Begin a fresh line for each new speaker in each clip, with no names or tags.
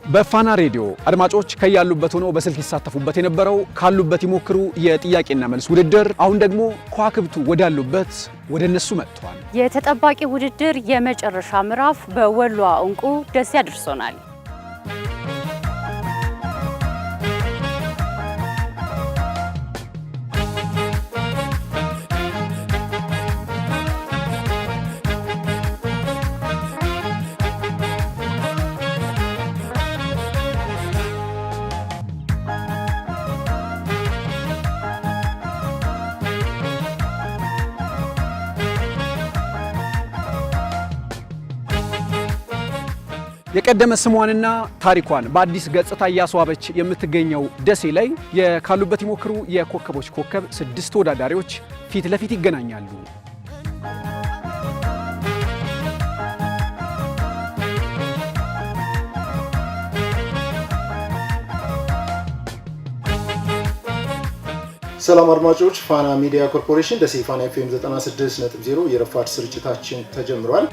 በፋና ሬዲዮ አድማጮች ከያሉበት ሆነው በስልክ ይሳተፉበት የነበረው ካሉበት ይሞክሩ የጥያቄና መልስ ውድድር አሁን ደግሞ ከዋክብቱ ወዳሉበት ወደ እነሱ መጥቷል።
የተጠባቂ ውድድር የመጨረሻ ምዕራፍ በወሎ እንቁ ደሴ አድርሶናል።
የቀደመ ስሟንና ታሪኳን በአዲስ ገጽታ እያስዋበች የምትገኘው ደሴ ላይ የካሉበት ይሞክሩ የኮከቦች ኮከብ 6 ተወዳዳሪዎች ፊት ለፊት ይገናኛሉ።
ሰላም አድማጮች፣ ፋና ሚዲያ ኮርፖሬሽን ደሴ ፋና ኤፍኤም 96.0 የረፋድ ስርጭታችን ተጀምሯል።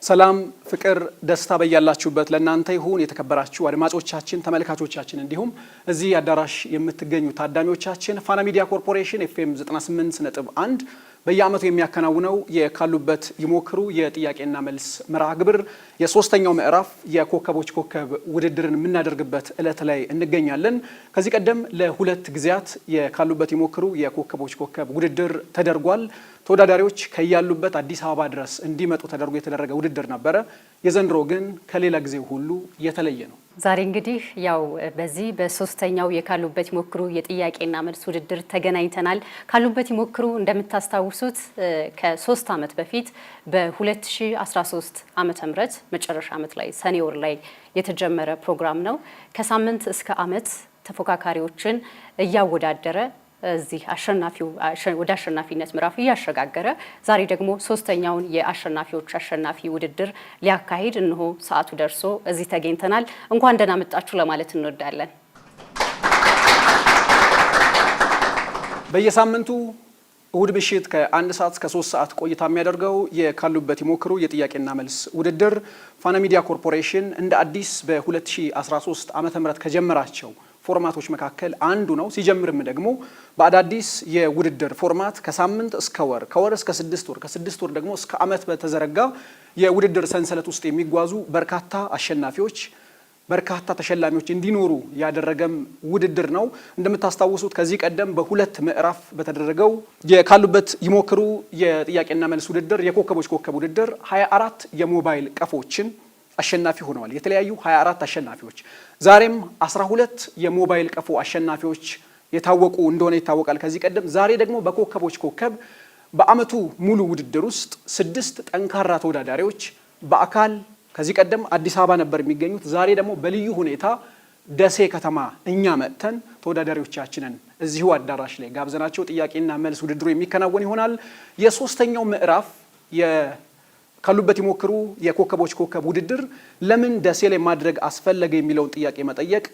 ሰላም ፍቅር ደስታ በያላችሁበት ለእናንተ ይሁን። የተከበራችሁ አድማጮቻችን ተመልካቾቻችን እንዲሁም እዚህ አዳራሽ የምትገኙ ታዳሚዎቻችን ፋና ሚዲያ ኮርፖሬሽን ኤፍኤም 98.1 በየዓመቱ የሚያከናውነው የካሉበት ይሞክሩ የጥያቄና መልስ መርሃ ግብር የሶስተኛው ምዕራፍ የኮከቦች ኮከብ ውድድርን የምናደርግበት ዕለት ላይ እንገኛለን። ከዚህ ቀደም ለሁለት ጊዜያት የካሉበት ይሞክሩ የኮከቦች ኮከብ ውድድር ተደርጓል። ተወዳዳሪዎች ከያሉበት አዲስ አበባ ድረስ እንዲመጡ ተደርጎ የተደረገ ውድድር ነበረ። የዘንድሮ ግን ከሌላ ጊዜ ሁሉ የተለየ ነው።
ዛሬ እንግዲህ ያው በዚህ በሶስተኛው የካሉበት ይሞክሩ የጥያቄና መልስ ውድድር ተገናኝተናል። ካሉበት ይሞክሩ እንደምታስታውሱት ከ3 ዓመት በፊት በ2013 ዓመተ ምህረት መጨረሻ ዓመት ላይ ሰኔ ወር ላይ የተጀመረ ፕሮግራም ነው። ከሳምንት እስከ ዓመት ተፎካካሪዎችን እያወዳደረ እዚህ አሸናፊው ወደ አሸናፊነት ምዕራፍ እያሸጋገረ ዛሬ ደግሞ ሶስተኛውን የአሸናፊዎች አሸናፊ ውድድር ሊያካሂድ እንሆ ሰዓቱ ደርሶ እዚህ ተገኝተናል። እንኳን ደህና መጣችሁ ለማለት እንወዳለን።
በየሳምንቱ እሁድ ምሽት ከ1 ሰዓት እስከ 3 ሰዓት ቆይታ የሚያደርገው የካሉበት ይሞክሩ የጥያቄና መልስ ውድድር ፋና ሚዲያ ኮርፖሬሽን እንደ አዲስ በ2013 ዓመተ ምህረት ከጀመራቸው ፎርማቶች መካከል አንዱ ነው። ሲጀምርም ደግሞ በአዳዲስ የውድድር ፎርማት ከሳምንት እስከ ወር፣ ከወር እስከ 6 ወር፣ ከ6 ወር ደግሞ እስከ ዓመት በተዘረጋ የውድድር ሰንሰለት ውስጥ የሚጓዙ በርካታ አሸናፊዎች፣ በርካታ ተሸላሚዎች እንዲኖሩ ያደረገም ውድድር ነው። እንደምታስታውሱት ከዚህ ቀደም በሁለት ምዕራፍ በተደረገው የካሉበት ይሞክሩ የጥያቄና መልስ ውድድር የኮከቦች ኮከብ ውድድር 24 የሞባይል ቀፎችን አሸናፊ ሆነዋል። የተለያዩ 24 አሸናፊዎች ዛሬም 12 የሞባይል ቀፎ አሸናፊዎች የታወቁ እንደሆነ ይታወቃል። ከዚህ ቀደም ዛሬ ደግሞ በኮከቦች ኮከብ በአመቱ ሙሉ ውድድር ውስጥ 6 ጠንካራ ተወዳዳሪዎች በአካል ከዚህ ቀደም አዲስ አበባ ነበር የሚገኙት። ዛሬ ደግሞ በልዩ ሁኔታ ደሴ ከተማ እኛ መጥተን ተወዳዳሪዎቻችንን እዚሁ አዳራሽ ላይ ጋብዘናቸው ጥያቄና መልስ ውድድሩ የሚከናወን ይሆናል። የሶስተኛው ምዕራፍ ካሉበት ይሞክሩ የኮከቦች ኮከብ ውድድር ለምን ደሴ ላይ ማድረግ አስፈለገ የሚለውን ጥያቄ መጠየቅ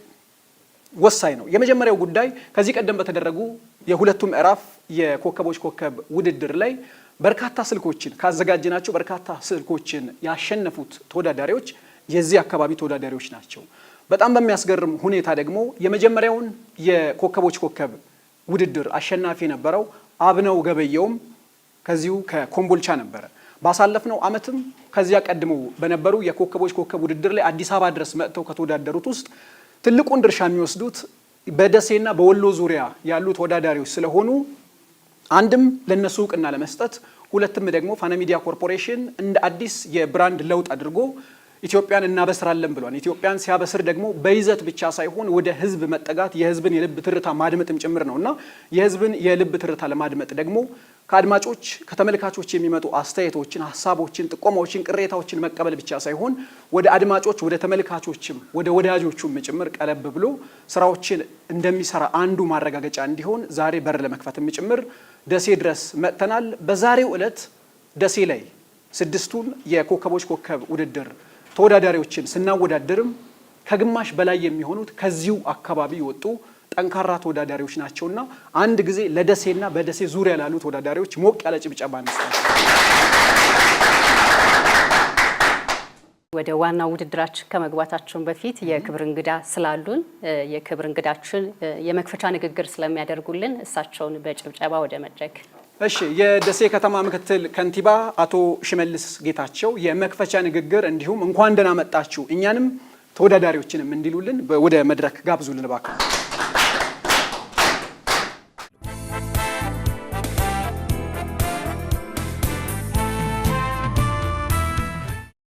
ወሳኝ ነው። የመጀመሪያው ጉዳይ ከዚህ ቀደም በተደረጉ የሁለቱ ምዕራፍ የኮከቦች ኮከብ ውድድር ላይ በርካታ ስልኮችን ካዘጋጅናቸው በርካታ ስልኮችን ያሸነፉት ተወዳዳሪዎች የዚህ አካባቢ ተወዳዳሪዎች ናቸው። በጣም በሚያስገርም ሁኔታ ደግሞ የመጀመሪያውን የኮከቦች ኮከብ ውድድር አሸናፊ የነበረው አብነው ገበየውም ከዚሁ ከኮምቦልቻ ነበረ። ባሳለፍነው ዓመትም ከዚያ ቀድሞ በነበሩ የኮከቦች ኮከብ ውድድር ላይ አዲስ አበባ ድረስ መጥተው ከተወዳደሩት ውስጥ ትልቁን ድርሻ የሚወስዱት በደሴና በወሎ ዙሪያ ያሉ ተወዳዳሪዎች ስለሆኑ አንድም ለነሱ ዕውቅና ለመስጠት ሁለትም ደግሞ ፋና ሚዲያ ኮርፖሬሽን እንደ አዲስ የብራንድ ለውጥ አድርጎ ኢትዮጵያን እናበስራለን ብሏል። ኢትዮጵያን ሲያበስር ደግሞ በይዘት ብቻ ሳይሆን ወደ ህዝብ መጠጋት የህዝብን የልብ ትርታ ማድመጥም ጭምር ነውና የህዝብን የልብ ትርታ ለማድመጥ ደግሞ ከአድማጮች ከተመልካቾች የሚመጡ አስተያየቶችን፣ ሐሳቦችን፣ ጥቆማዎችን፣ ቅሬታዎችን መቀበል ብቻ ሳይሆን ወደ አድማጮች ወደ ተመልካቾችም ወደ ወዳጆቹም ጭምር ቀለብ ብሎ ስራዎችን እንደሚሰራ አንዱ ማረጋገጫ እንዲሆን ዛሬ በር ለመክፈትም ጭምር ደሴ ድረስ መጥተናል። በዛሬው ዕለት ደሴ ላይ ስድስቱን የኮከቦች ኮከብ ውድድር ተወዳዳሪዎችን ስናወዳደርም ከግማሽ በላይ የሚሆኑት ከዚሁ አካባቢ የወጡ ጠንካራ ተወዳዳሪዎች ናቸውና አንድ ጊዜ ለደሴና በደሴ ዙሪያ ላሉ ተወዳዳሪዎች ሞቅ ያለ ጭብጨባ እንስጣቸው።
ወደ ዋናው ውድድራችን ከመግባታችን በፊት የክብር እንግዳ ስላሉን የክብር እንግዳችን የመክፈቻ ንግግር ስለሚያደርጉልን እሳቸውን በጭብጨባ ወደ መድረክ።
እሺ፣ የደሴ ከተማ ምክትል ከንቲባ አቶ ሽመልስ ጌታቸው የመክፈቻ ንግግር እንዲሁም እንኳን ደህና መጣችሁ እኛንም ተወዳዳሪዎችንም እንዲሉልን ወደ መድረክ ጋብዙልን እባክዎ።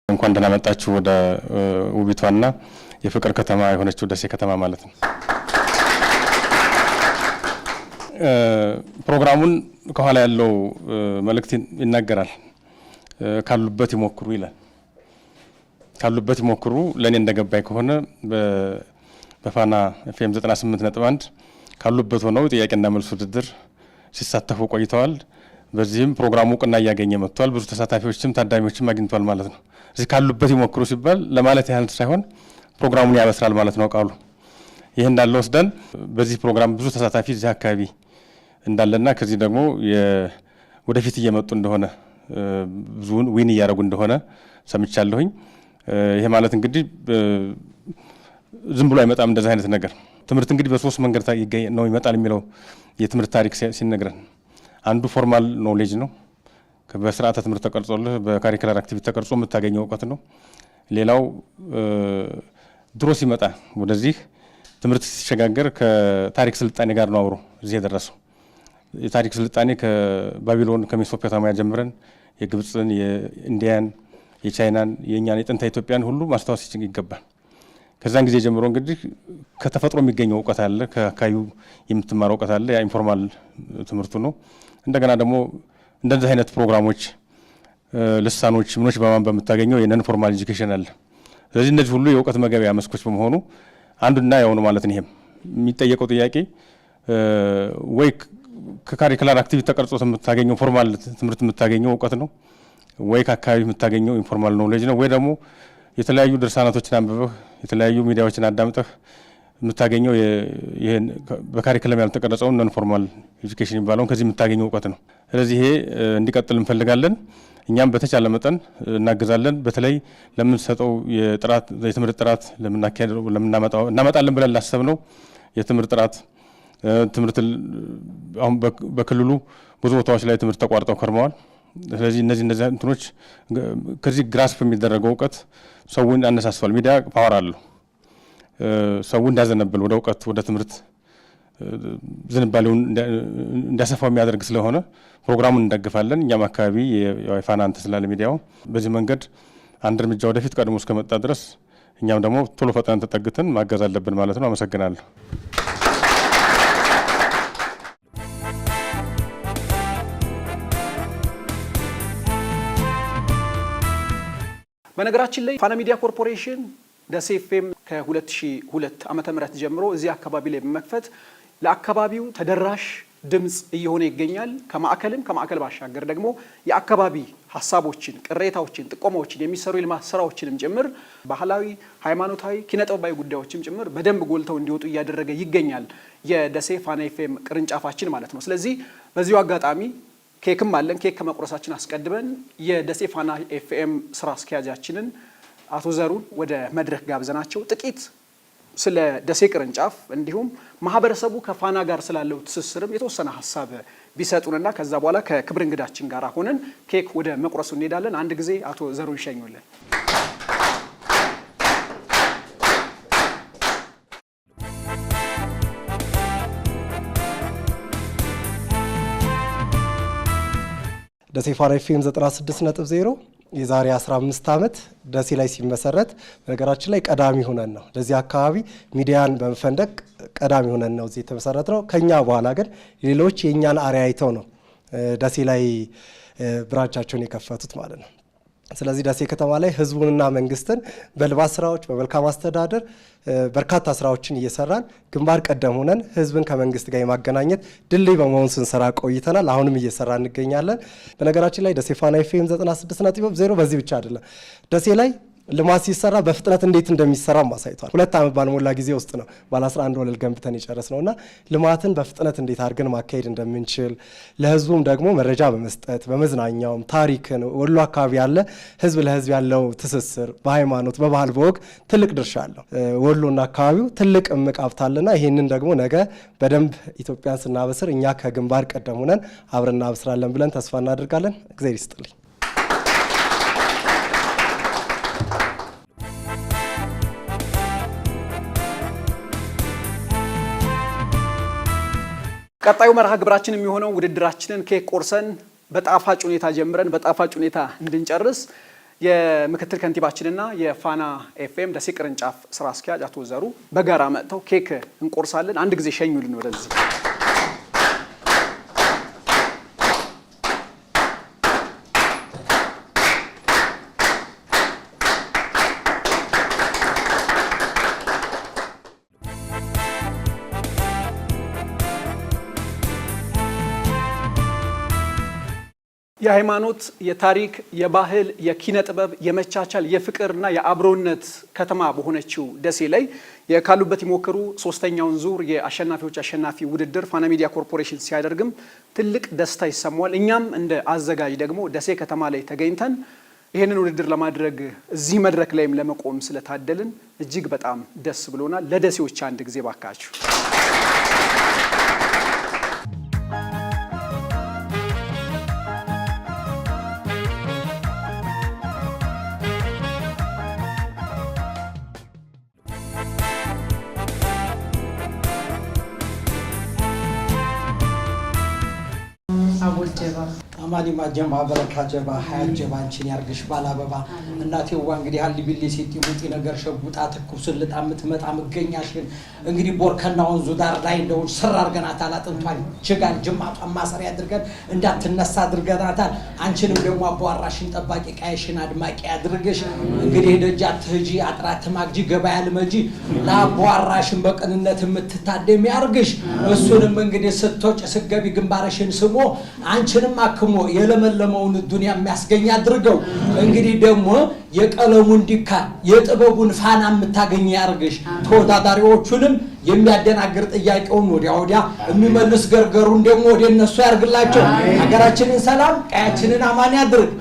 እንኳን ደህና መጣችሁ ወደ ውቢቷና የፍቅር ከተማ የሆነችው ደሴ ከተማ ማለት ነው። ፕሮግራሙን ከኋላ ያለው መልእክት ይናገራል። ካሉበት ይሞክሩ ይላል። ካሉበት ይሞክሩ ለኔ እንደገባይ ከሆነ በፋና ኤፍኤም 98.1 ካሉበት ሆነው ጥያቄና መልስ ውድድር ሲሳተፉ ቆይተዋል። በዚህም ፕሮግራሙ እውቅና እያገኘ መጥቷል። ብዙ ተሳታፊዎችም ታዳሚዎችም አግኝቷል ማለት ነው። እዚህ ካሉበት ይሞክሩ ሲባል ለማለት ያህል ሳይሆን ፕሮግራሙን ያበስራል ማለት ነው ቃሉ። ይህ እንዳለ ወስደን በዚህ ፕሮግራም ብዙ ተሳታፊ እዚህ አካባቢ እንዳለና ከዚህ ደግሞ ወደፊት እየመጡ እንደሆነ ብዙውን ዊን እያደረጉ እንደሆነ ሰምቻለሁኝ። ይሄ ማለት እንግዲህ ዝም ብሎ አይመጣም እንደዚህ አይነት ነገር። ትምህርት እንግዲህ በሶስት መንገድ ነው ይመጣል የሚለው የትምህርት ታሪክ ሲነግረን አንዱ ፎርማል ኖሌጅ ነው። በስርዓተ ትምህርት ተቀርጾልህ በካሪኩላር አክቲቪቲ ተቀርጾ የምታገኘው እውቀት ነው። ሌላው ድሮ ሲመጣ ወደዚህ ትምህርት ሲሸጋገር ከታሪክ ስልጣኔ ጋር ነው አብሮ እዚህ የደረሰው። የታሪክ ስልጣኔ ከባቢሎን ከሜሶፖታሚያ ጀምረን የግብፅን፣ የኢንዲያን፣ የቻይናን፣ የእኛን የጥንታ ኢትዮጵያን ሁሉ ማስታወስ ይገባል። ከዛን ጊዜ ጀምሮ እንግዲህ ከተፈጥሮ የሚገኘው እውቀት አለ፣ ከአካባቢው የምትማረው እውቀት አለ። ያ ኢንፎርማል ትምህርቱ ነው። እንደገና ደግሞ እንደዚህ አይነት ፕሮግራሞች፣ ልሳኖች፣ ምኖች በማንበብ የምታገኘው የነን ፎርማል ኤጁኬሽን አለ። ስለዚህ እነዚህ ሁሉ የእውቀት መገበያ መስኮች በመሆኑ አንዱና ያው ነው ማለት ነው። ይሄም የሚጠየቀው ጥያቄ ወይ ከካሪኩላር አክቲቪቲ ተቀርጾ የምታገኘው ፎርማል ትምህርት የምታገኘው እውቀት ነው፣ ወይ ከአካባቢ የምታገኘው ኢንፎርማል ኖሌጅ ነው፣ ወይ ደግሞ የተለያዩ ድርሳናቶችን አንብበህ የተለያዩ ሚዲያዎችን አዳምጠህ የምታገኘው ይሄን በካሪኩለም ያልተቀረጸውን ነን ፎርማል ኤጁኬሽን የሚባለውን ከዚህ የምታገኘው እውቀት ነው። ስለዚህ ይሄ እንዲቀጥል እንፈልጋለን። እኛም በተቻለ መጠን እናግዛለን። በተለይ ለምንሰጠው የትምህርት ጥራት እናመጣለን ብለን ላሰብነው የትምህርት ጥራት ትምህርት አሁን በክልሉ ብዙ ቦታዎች ላይ ትምህርት ተቋርጠው ከርመዋል። ስለዚህ እነዚህ እንትኖች ከዚህ ግራስፕ የሚደረገው እውቀት ሰውን ያነሳስፋል። ሚዲያ ፓወር አለው። ሰው እንዳዘነብል ወደ እውቀት ወደ ትምህርት ዝንባሌውን እንዲያሰፋው የሚያደርግ ስለሆነ ፕሮግራሙን እንደግፋለን። እኛም አካባቢ የፋና እንትን ስላለ ሚዲያው በዚህ መንገድ አንድ እርምጃ ወደፊት ቀድሞ እስከመጣ ድረስ እኛም ደግሞ ቶሎ ፈጥነን ተጠግተን ማገዝ አለብን ማለት ነው። አመሰግናለሁ።
በነገራችን ላይ ፋና ሚዲያ ኮርፖሬሽን ደሴ ኤፍኤም ከ2002 ዓመተ ምህረት ጀምሮ እዚህ አካባቢ ላይ በመክፈት ለአካባቢው ተደራሽ ድምጽ እየሆነ ይገኛል። ከማዕከል ባሻገር ደግሞ የአካባቢ ሐሳቦችን፣ ቅሬታዎችን፣ ጥቆማዎችን የሚሰሩ የልማት ስራዎችንም ጭምር ባህላዊ፣ ሃይማኖታዊ፣ ኪነጥበባዊ ጉዳዮችም ጭምር በደንብ ጎልተው እንዲወጡ እያደረገ ይገኛል የደሴ ፋና ኤፍኤም ቅርንጫፋችን ማለት ነው። ስለዚህ በዚሁ አጋጣሚ ኬክም አለን። ኬክ ከመቁረሳችን አስቀድመን የደሴ ፋና ኤፍኤም ስራ አስኪያጃችንን አቶ ዘሩን ወደ መድረክ ጋብዘናቸው ጥቂት ስለ ደሴ ቅርንጫፍ እንዲሁም ማህበረሰቡ ከፋና ጋር ስላለው ትስስርም የተወሰነ ሀሳብ ቢሰጡንና ከዛ በኋላ ከክብር እንግዳችን ጋር ሆነን ኬክ ወደ መቁረሱ እንሄዳለን። አንድ ጊዜ አቶ ዘሩን ይሸኙልን።
ደሴ ፋና ኤፍኤም 96.0 የዛሬ 15 ዓመት ደሴ ላይ ሲመሰረት በነገራችን ላይ ቀዳሚ ሆነን ነው ለዚህ አካባቢ ሚዲያን በመፈንደቅ ቀዳሚ ሆነን ነው እዚህ የተመሰረት ነው። ከኛ በኋላ ግን ሌሎች የኛን አርአያ አይተው ነው ደሴ ላይ ብራንቻቸውን የከፈቱት ማለት ነው። ስለዚህ ደሴ ከተማ ላይ ህዝቡንና መንግስትን በልማት ስራዎች በመልካም አስተዳደር በርካታ ስራዎችን እየሰራን ግንባር ቀደም ሆነን ህዝብን ከመንግስት ጋር የማገናኘት ድልድይ በመሆን ስንሰራ ቆይተናል። አሁንም እየሰራ እንገኛለን። በነገራችን ላይ ደሴ ፋና ኤፍኤም 96.0 በዚህ ብቻ አይደለም። ደሴ ላይ ልማት ሲሰራ በፍጥነት እንዴት እንደሚሰራ ማሳይቷል። 2 ዓመት ባልሞላ ጊዜ ውስጥ ነው ባለ 11 ወለል ገንብተን የጨረስነውና ልማትን በፍጥነት እንዴት አድርገን ማካሄድ እንደምንችል ለህዝቡም ደግሞ መረጃ በመስጠት በመዝናኛውም ታሪክን ወሎ አካባቢ ያለ ህዝብ ለህዝብ ያለው ትስስር በሃይማኖት በባህል በወግ ትልቅ ድርሻ አለው። ወሎና አካባቢው ትልቅ እምቅ ሀብት አለና ይህንን ደግሞ ነገ በደንብ ኢትዮጵያን ስናበስር እኛ ከግንባር ቀደም ሆነን አብረን እናበስራለን ብለን ተስፋ እናደርጋለን። እግዚአብሔር ይስጥልኝ።
ቀጣዩ መርሃ ግብራችን የሚሆነው ውድድራችንን ኬክ ቆርሰን በጣፋጭ ሁኔታ ጀምረን በጣፋጭ ሁኔታ እንድንጨርስ የምክትል ከንቲባችንና የፋና ኤፍኤም ደሴ ቅርንጫፍ ስራ አስኪያጅ አቶ ዘሩ በጋራ መጥተው ኬክ እንቆርሳለን። አንድ ጊዜ ሸኙልን ወደዚህ። የሃይማኖት፣ የታሪክ፣ የባህል፣ የኪነ ጥበብ፣ የመቻቻል፣ የፍቅርና የአብሮነት ከተማ በሆነችው ደሴ ላይ የካሉበት ይሞክሩ ሶስተኛውን ዙር የአሸናፊዎች አሸናፊ ውድድር ፋና ሚዲያ ኮርፖሬሽን ሲያደርግም ትልቅ ደስታ ይሰማዋል። እኛም እንደ አዘጋጅ ደግሞ ደሴ ከተማ ላይ ተገኝተን ይህንን ውድድር ለማድረግ እዚህ መድረክ ላይም ለመቆም ስለታደልን እጅግ በጣም ደስ ብሎናል። ለደሴዎች አንድ ጊዜ ባካችሁ
አማኒ ማጀማ በረካ ጀባ ሀያ ጀባ አንቺን ያርግሽ ባላበባ እናቴዋ እንግዲህ ሀሊ ቢሊ ሲቲ ሙጢ ነገር ሸጉጣ ትኩስ ልጣ ምትመጣ መገኛሽን እንግዲህ ቦርከና ወንዙ ዳር ላይ እንደው ስራ አርገናታል። አጥንቷን ችጋር ጅማቷን ማሰሪያ አድርገን እንዳትነሳ አድርገናታል። አንቺንም ደግሞ አቧራሽን ጠባቂ ቃይሽን አድማቂ አድርገሽ እንግዲህ ደጃት ትጂ አጥራት ማግጂ ገበያ ልመጂ ለአቧራሽን በቅንነት የምትታደም ያርግሽ። እሱንም እንግዲህ ስትወጭ ስገቢ ግንባርሽን ስሞ አንቺንም አክሞ የለመለመውን ዱንያ የሚያስገኝ አድርገው። እንግዲህ ደግሞ የቀለሙን ዲካ የጥበቡን ፋና የምታገኝ ያርግሽ። ተወዳዳሪዎቹንም የሚያደናግር ጥያቄውን ወዲያ የሚመልስ ገርገሩን ደግሞ ወደ እነሱ ያርግላቸው። ሀገራችንን ሰላም ቀያችንን አማን ያድርግ።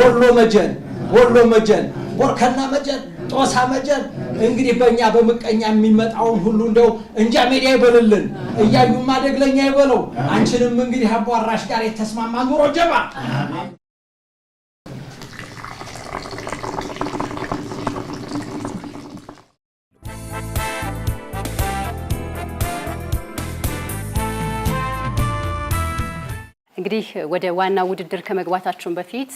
ወሎ መጀን ቦርከና መጀን ጦሳ መጀን እንግዲህ በእኛ በምቀኛ የሚመጣውን ሁሉ እንደው እንጃ ሜዲያ ይበልልን እያዩ ማደግለኛ ይበለው። አንቺንም እንግዲህ አቧራሽ ጋር የተስማማ ኑሮ ጀባ
እንግዲህ ወደ ዋና ውድድር ከመግባታችን በፊት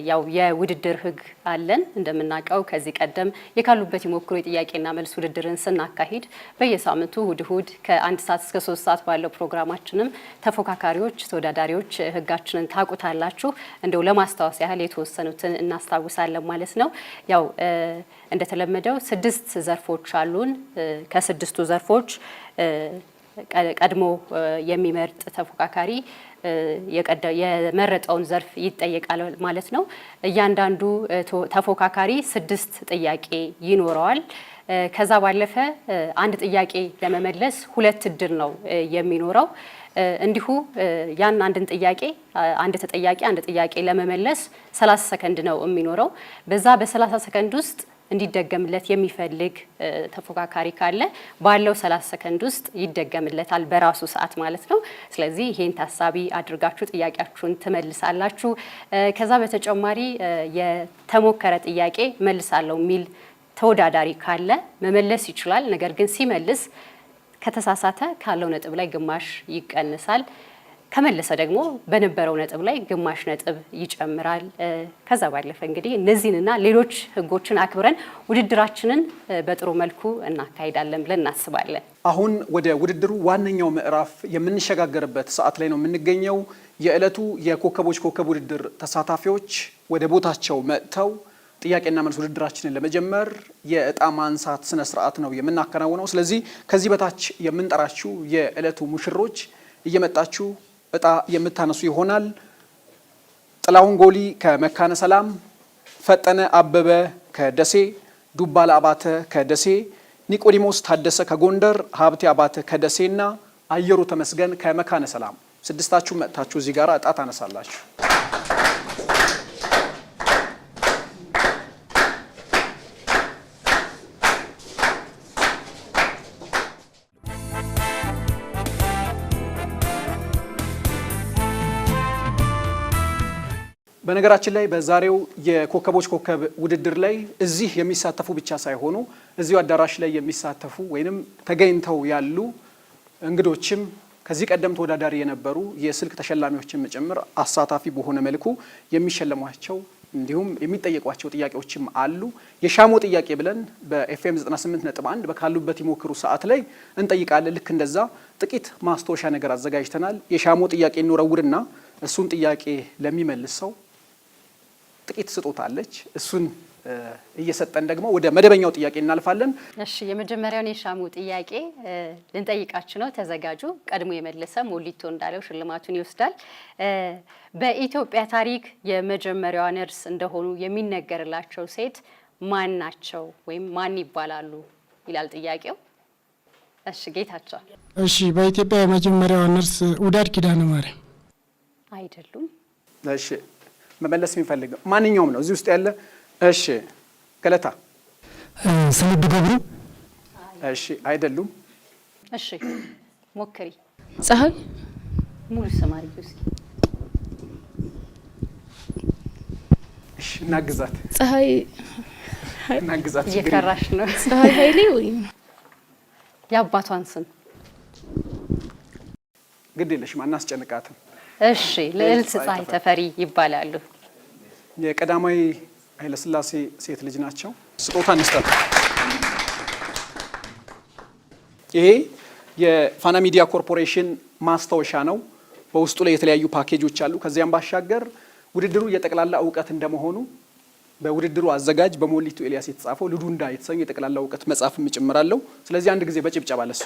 ያው የውድድር ህግ አለን እንደምናውቀው። ከዚህ ቀደም የካሉበት ይሞክሩ የጥያቄና መልስ ውድድርን ስናካሂድ በየሳምንቱ እሁድ ከ1 ሰዓት እስከ 3 ሰዓት ባለው ፕሮግራማችንም ተፎካካሪዎች ተወዳዳሪዎች ህጋችንን ታውቁታላችሁ። እንደው ለማስታወስ ያህል የተወሰኑትን እናስታውሳለን ማለት ነው። ያው እንደተለመደው 6 ዘርፎች አሉን። ከ6ቱ ዘርፎች ቀድሞ የሚመርጥ ተፎካካሪ የመረጠውን ዘርፍ ይጠየቃል ማለት ነው። እያንዳንዱ ተፎካካሪ 6 ጥያቄ ይኖረዋል። ከዛ ባለፈ አንድ ጥያቄ ለመመለስ 2 እድል ነው የሚኖረው። እንዲሁ ያን አንድ ጥያቄ ለመመለስ 30 ሰከንድ ነው የሚኖረው። በዛ በ30 ሰከንድ ውስጥ እንዲደገምለት የሚፈልግ ተፎካካሪ ካለ ባለው 30 ሰከንድ ውስጥ ይደገምለታል በራሱ ሰዓት ማለት ነው። ስለዚህ ይሄን ታሳቢ አድርጋችሁ ጥያቄያችሁን ትመልሳላችሁ። ከዛ በተጨማሪ የተሞከረ ጥያቄ መልሳለሁ የሚል ተወዳዳሪ ካለ መመለስ ይችላል። ነገር ግን ሲመልስ ከተሳሳተ ካለው ነጥብ ላይ ግማሽ ይቀንሳል። ከመለሰ ደግሞ በነበረው ነጥብ ላይ ግማሽ ነጥብ ይጨምራል። ከዛ ባለፈ እንግዲህ እነዚህንና ሌሎች ህጎችን አክብረን ውድድራችንን በጥሩ መልኩ እናካሂዳለን ብለን እናስባለን።
አሁን ወደ ውድድሩ ዋነኛው ምዕራፍ የምንሸጋገርበት ሰዓት ላይ ነው የምንገኘው። የዕለቱ የኮከቦች ኮከብ ውድድር ተሳታፊዎች ወደ ቦታቸው መጥተው ጥያቄና መልስ ውድድራችንን ለመጀመር የእጣ ማንሳት ስነ ስርዓት ነው የምናከናውነው። ስለዚህ ከዚህ በታች የምንጠራችሁ የዕለቱ ሙሽሮች እየመጣችሁ እጣ የምታነሱ ይሆናል። ጥላሁን ጎሊ ከመካነ ሰላም፣ ፈጠነ አበበ ከደሴ፣ ዱባለ አባተ ከደሴ፣ ኒቆዲሞስ ታደሰ ከጎንደር፣ ሀብቴ አባተ ከደሴና አየሩ ተመስገን ከመካነ ሰላም። ስድስታችሁ መጥታችሁ እዚህ ጋር እጣ ታነሳላችሁ። በነገራችን ላይ በዛሬው የኮከቦች ኮከብ ውድድር ላይ እዚህ የሚሳተፉ ብቻ ሳይሆኑ እዚሁ አዳራሽ ላይ የሚሳተፉ ወይንም ተገኝተው ያሉ እንግዶችም ከዚህ ቀደም ተወዳዳሪ የነበሩ የስልክ ተሸላሚዎችን ጭምር አሳታፊ በሆነ መልኩ የሚሸለሟቸው እንዲሁም የሚጠየቋቸው ጥያቄዎችም አሉ። የሻሞ ጥያቄ ብለን በኤፍኤም 98.1 በካሉበት ይሞክሩ ሰዓት ላይ እንጠይቃለን። ልክ እንደዛ ጥቂት ማስታወሻ ነገር አዘጋጅተናል። የሻሞ ጥያቄ እንወረውርና እሱን ጥያቄ ለሚመልስ ሰው ጥቂት ስጦታ አለች። እሱን እየሰጠን ደግሞ ወደ መደበኛው ጥያቄ እናልፋለን።
እሺ፣ የመጀመሪያውን የሻሙ ጥያቄ ልንጠይቃችሁ ነው። ተዘጋጁ። ቀድሞ የመለሰ ሞሊቶ እንዳለው ሽልማቱን ይወስዳል። በኢትዮጵያ ታሪክ የመጀመሪያዋ ነርስ እንደሆኑ የሚነገርላቸው ሴት ማን ናቸው ወይም ማን ይባላሉ ይላል ጥያቄው። እሺ ጌታቸው።
እሺ፣ በኢትዮጵያ የመጀመሪያዋ ነርስ ውዳድ ኪዳነ ማርያም
አይደሉም።
እሺ፣ መመለስ የሚፈልገው ማንኛውም ነው እዚህ ውስጥ ያለ። እሺ፣ ገለታ።
ስንዱ ገብሩ።
እሺ፣ አይደሉም።
እሺ፣ ሞክሪ።
ፀሐይ
ሙሉ ሰማሪ እስኪ።
እሺ፣ እናግዛት።
ፀሐይ
እናግዛት።
እየፈራሽ ነው።
ፀሐይ ኃይሌ ወይ
የአባቷን ስም
ግድ የለሽም አናስጨንቃትም።
እሺ፣ ልዕልት ፀሐይ ተፈሪ ይባላሉ።
የቀዳማዊ ኃይለሥላሴ ሴት ልጅ ናቸው። ስጦታ እንስጣት። ይሄ የፋና ሚዲያ ኮርፖሬሽን ማስታወሻ ነው። በውስጡ ላይ የተለያዩ ፓኬጆች አሉ። ከዚያም ባሻገር ውድድሩ የጠቅላላ እውቀት እንደመሆኑ በውድድሩ አዘጋጅ በሞሊቱ ኤልያስ የተጻፈው ልዱንዳ የተሰኘው የጠቅላላ እውቀት መጽሐፍም ጭምራለሁ። ስለዚህ አንድ ጊዜ በጭብጨባ ለሱ።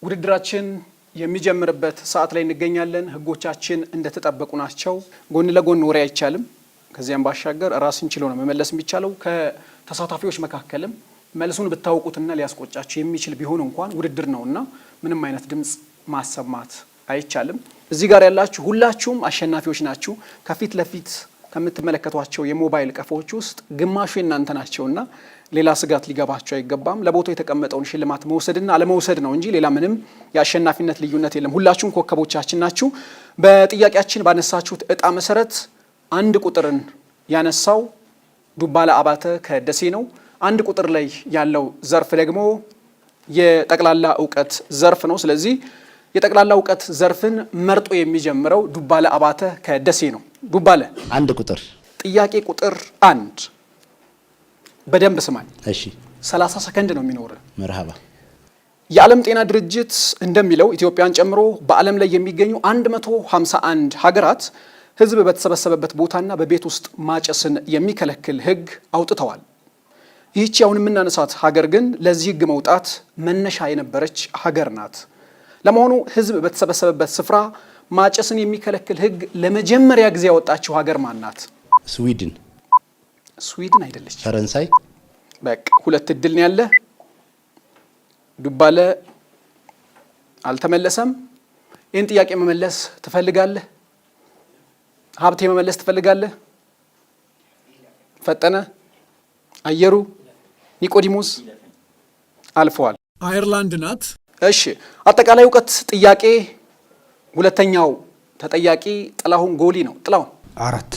ውድድራችን የሚጀምርበት ሰዓት ላይ እንገኛለን። ህጎቻችን እንደተጠበቁ ናቸው። ጎን ለጎን ወሬ አይቻልም። ከዚያም ባሻገር ራስን ችሎ ነው መመለስ የሚቻለው። ከተሳታፊዎች መካከልም መልሱን ብታውቁትና ሊያስቆጫችሁ የሚችል ቢሆን እንኳን ውድድር ነውና ምንም አይነት ድምጽ ማሰማት አይቻልም። እዚህ ጋር ያላችሁ ሁላችሁም አሸናፊዎች ናችሁ። ከፊት ለፊት ከምትመለከቷቸው የሞባይል ቀፎዎች ውስጥ ግማሹ የናንተ ናቸውና ሌላ ስጋት ሊገባቸው አይገባም። ለቦታው የተቀመጠውን ሽልማት መውሰድና አለመውሰድ ነው እንጂ ሌላ ምንም የአሸናፊነት ልዩነት የለም። ሁላችሁም ኮከቦቻችን ናችሁ። በጥያቄያችን ባነሳችሁት እጣ መሰረት አንድ ቁጥርን ያነሳው ዱባለ አባተ ከደሴ ነው። አንድ ቁጥር ላይ ያለው ዘርፍ ደግሞ የጠቅላላ እውቀት ዘርፍ ነው። ስለዚህ የጠቅላላ እውቀት ዘርፍን መርጦ የሚጀምረው ዱባለ አባተ ከደሴ ነው። ዱባለ
አንድ ቁጥር
ጥያቄ ቁጥር 1 በደንብ ስማኝ።
እሺ
30 ሰከንድ ነው የሚኖር።
መርሃባ።
የዓለም ጤና ድርጅት እንደሚለው ኢትዮጵያን ጨምሮ በዓለም ላይ የሚገኙ 151 ሀገራት ህዝብ በተሰበሰበበት ቦታና በቤት ውስጥ ማጨስን የሚከለክል ህግ አውጥተዋል። ይህቺ አሁን የምናነሳት ሀገር ግን ለዚህ ህግ መውጣት መነሻ የነበረች ሀገር ናት። ለመሆኑ ህዝብ በተሰበሰበበት ስፍራ ማጨስን የሚከለክል ህግ ለመጀመሪያ ጊዜ ያወጣችው ሀገር ማን ናት?
ስዊድን።
ስዊድን አይደለች።
ፈረንሳይ።
በቃ ሁለት እድል ነው ያለ። ዱባለ አልተመለሰም። ይህን ጥያቄ መመለስ ትፈልጋለህ? ሀብቴ መመለስ ትፈልጋለህ? ፈጠነ፣ አየሩ፣ ኒቆዲሞስ አልፈዋል።
አየርላንድ ናት።
እሺ፣ አጠቃላይ እውቀት ጥያቄ ሁለተኛው ተጠያቂ ጥላሁን ጎሊ ነው። ጥላሁን
4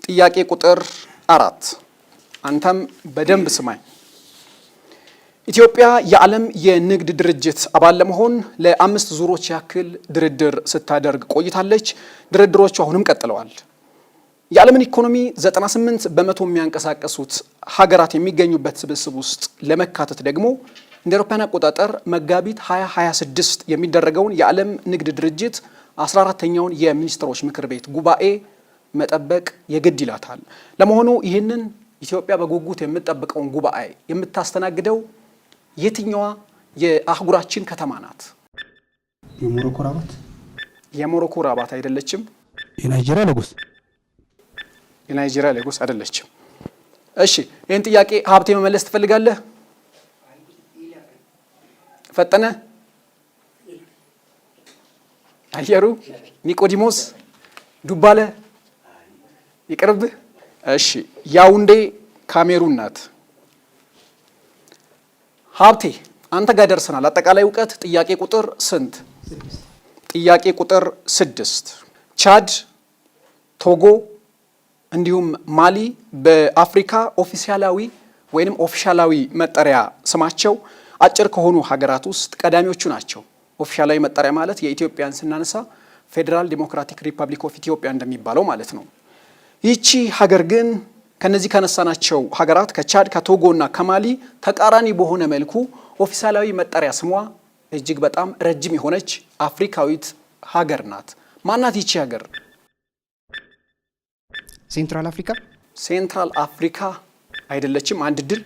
ጥያቄ ቁጥር 4 አንተም በደንብ ስማኝ። ኢትዮጵያ የዓለም የንግድ ድርጅት አባል ለመሆን ለ5 ዙሮች ያክል ድርድር ስታደርግ ቆይታለች። ድርድሮቹ አሁንም ቀጥለዋል። የዓለምን ኢኮኖሚ 98 በመቶ የሚያንቀሳቀሱት ሀገራት የሚገኙበት ስብስብ ውስጥ ለመካተት ደግሞ እንደ አውሮፓውያን አቆጣጠር መጋቢት 2026 የሚደረገውን የዓለም ንግድ ድርጅት 14ኛውን የሚኒስትሮች ምክር ቤት ጉባኤ መጠበቅ የግድ ይላታል። ለመሆኑ ይህንን ኢትዮጵያ በጉጉት የምትጠብቀውን ጉባኤ የምታስተናግደው የትኛዋ የአህጉራችን ከተማ ናት?
የሞሮኮ ራባት?
የሞሮኮ ራባት አይደለችም።
የናይጄሪያ ሌጎስ?
የናይጄሪያ ሌጎስ አይደለችም። እሺ ይህን ጥያቄ ሀብቴ መመለስ ትፈልጋለህ? ፈጠነ፣ አየሩ፣ ኒቆዲሞስ፣ ዱባለ ይቅርብህ። እሺ ያውንዴ ካሜሩን ናት። ሀብቴ አንተ ጋር ደርሰናል። አጠቃላይ እውቀት ጥያቄ ቁጥር ስንት? ጥያቄ ቁጥር 6 ቻድ፣ ቶጎ እንዲሁም ማሊ በአፍሪካ ኦፊሻላዊ ወይንም ኦፊሻላዊ መጠሪያ ስማቸው አጭር ከሆኑ ሀገራት ውስጥ ቀዳሚዎቹ ናቸው። ኦፊሻላዊ መጠሪያ ማለት የኢትዮጵያን ስናነሳ ፌዴራል ዲሞክራቲክ ሪፐብሊክ ኦፍ ኢትዮጵያ እንደሚባለው ማለት ነው። ይቺ ሀገር ግን ከነዚህ ካነሳናቸው ሀገራት ከቻድ ከቶጎ እና ከማሊ ተቃራኒ በሆነ መልኩ ኦፊሳላዊ መጠሪያ ስሟ እጅግ በጣም ረጅም የሆነች አፍሪካዊት ሀገር ናት። ማናት ይቺ ሀገር?
ሴንትራል አፍሪካ?
ሴንትራል አፍሪካ አይደለችም። አንድ ድል።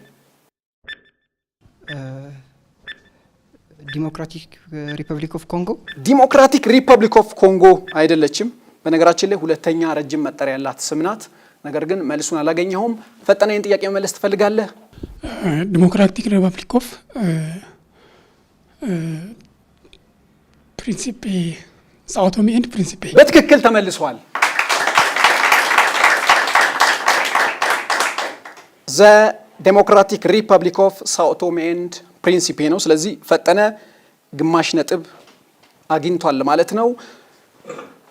ዲሞክራቲክ ሪፐብሊክ ኦፍ ኮንጎ?
ዲሞክራቲክ ሪፐብሊክ ኦፍ ኮንጎ አይደለችም። በነገራችን ላይ ሁለተኛ ረጅም መጠሪያ ያላት ስም ናት። ነገር ግን መልሱን አላገኘሁም። ፈጠነ ይህን ጥያቄ መመለስ ትፈልጋለህ?
ዲሞክራቲክ ሪፐብሊክ ኦፍ ፕሪንሲፔ ሳኦ ቶሜ ኤንድ ፕሪንሲፔ
በትክክል ተመልሷል። ዘ ዴሞክራቲክ ሪፐብሊክ ኦፍ ሳኦ ቶሜ ኤንድ ፕሪንሲፔ ነው። ስለዚህ ፈጠነ ግማሽ ነጥብ አግኝቷል ማለት ነው።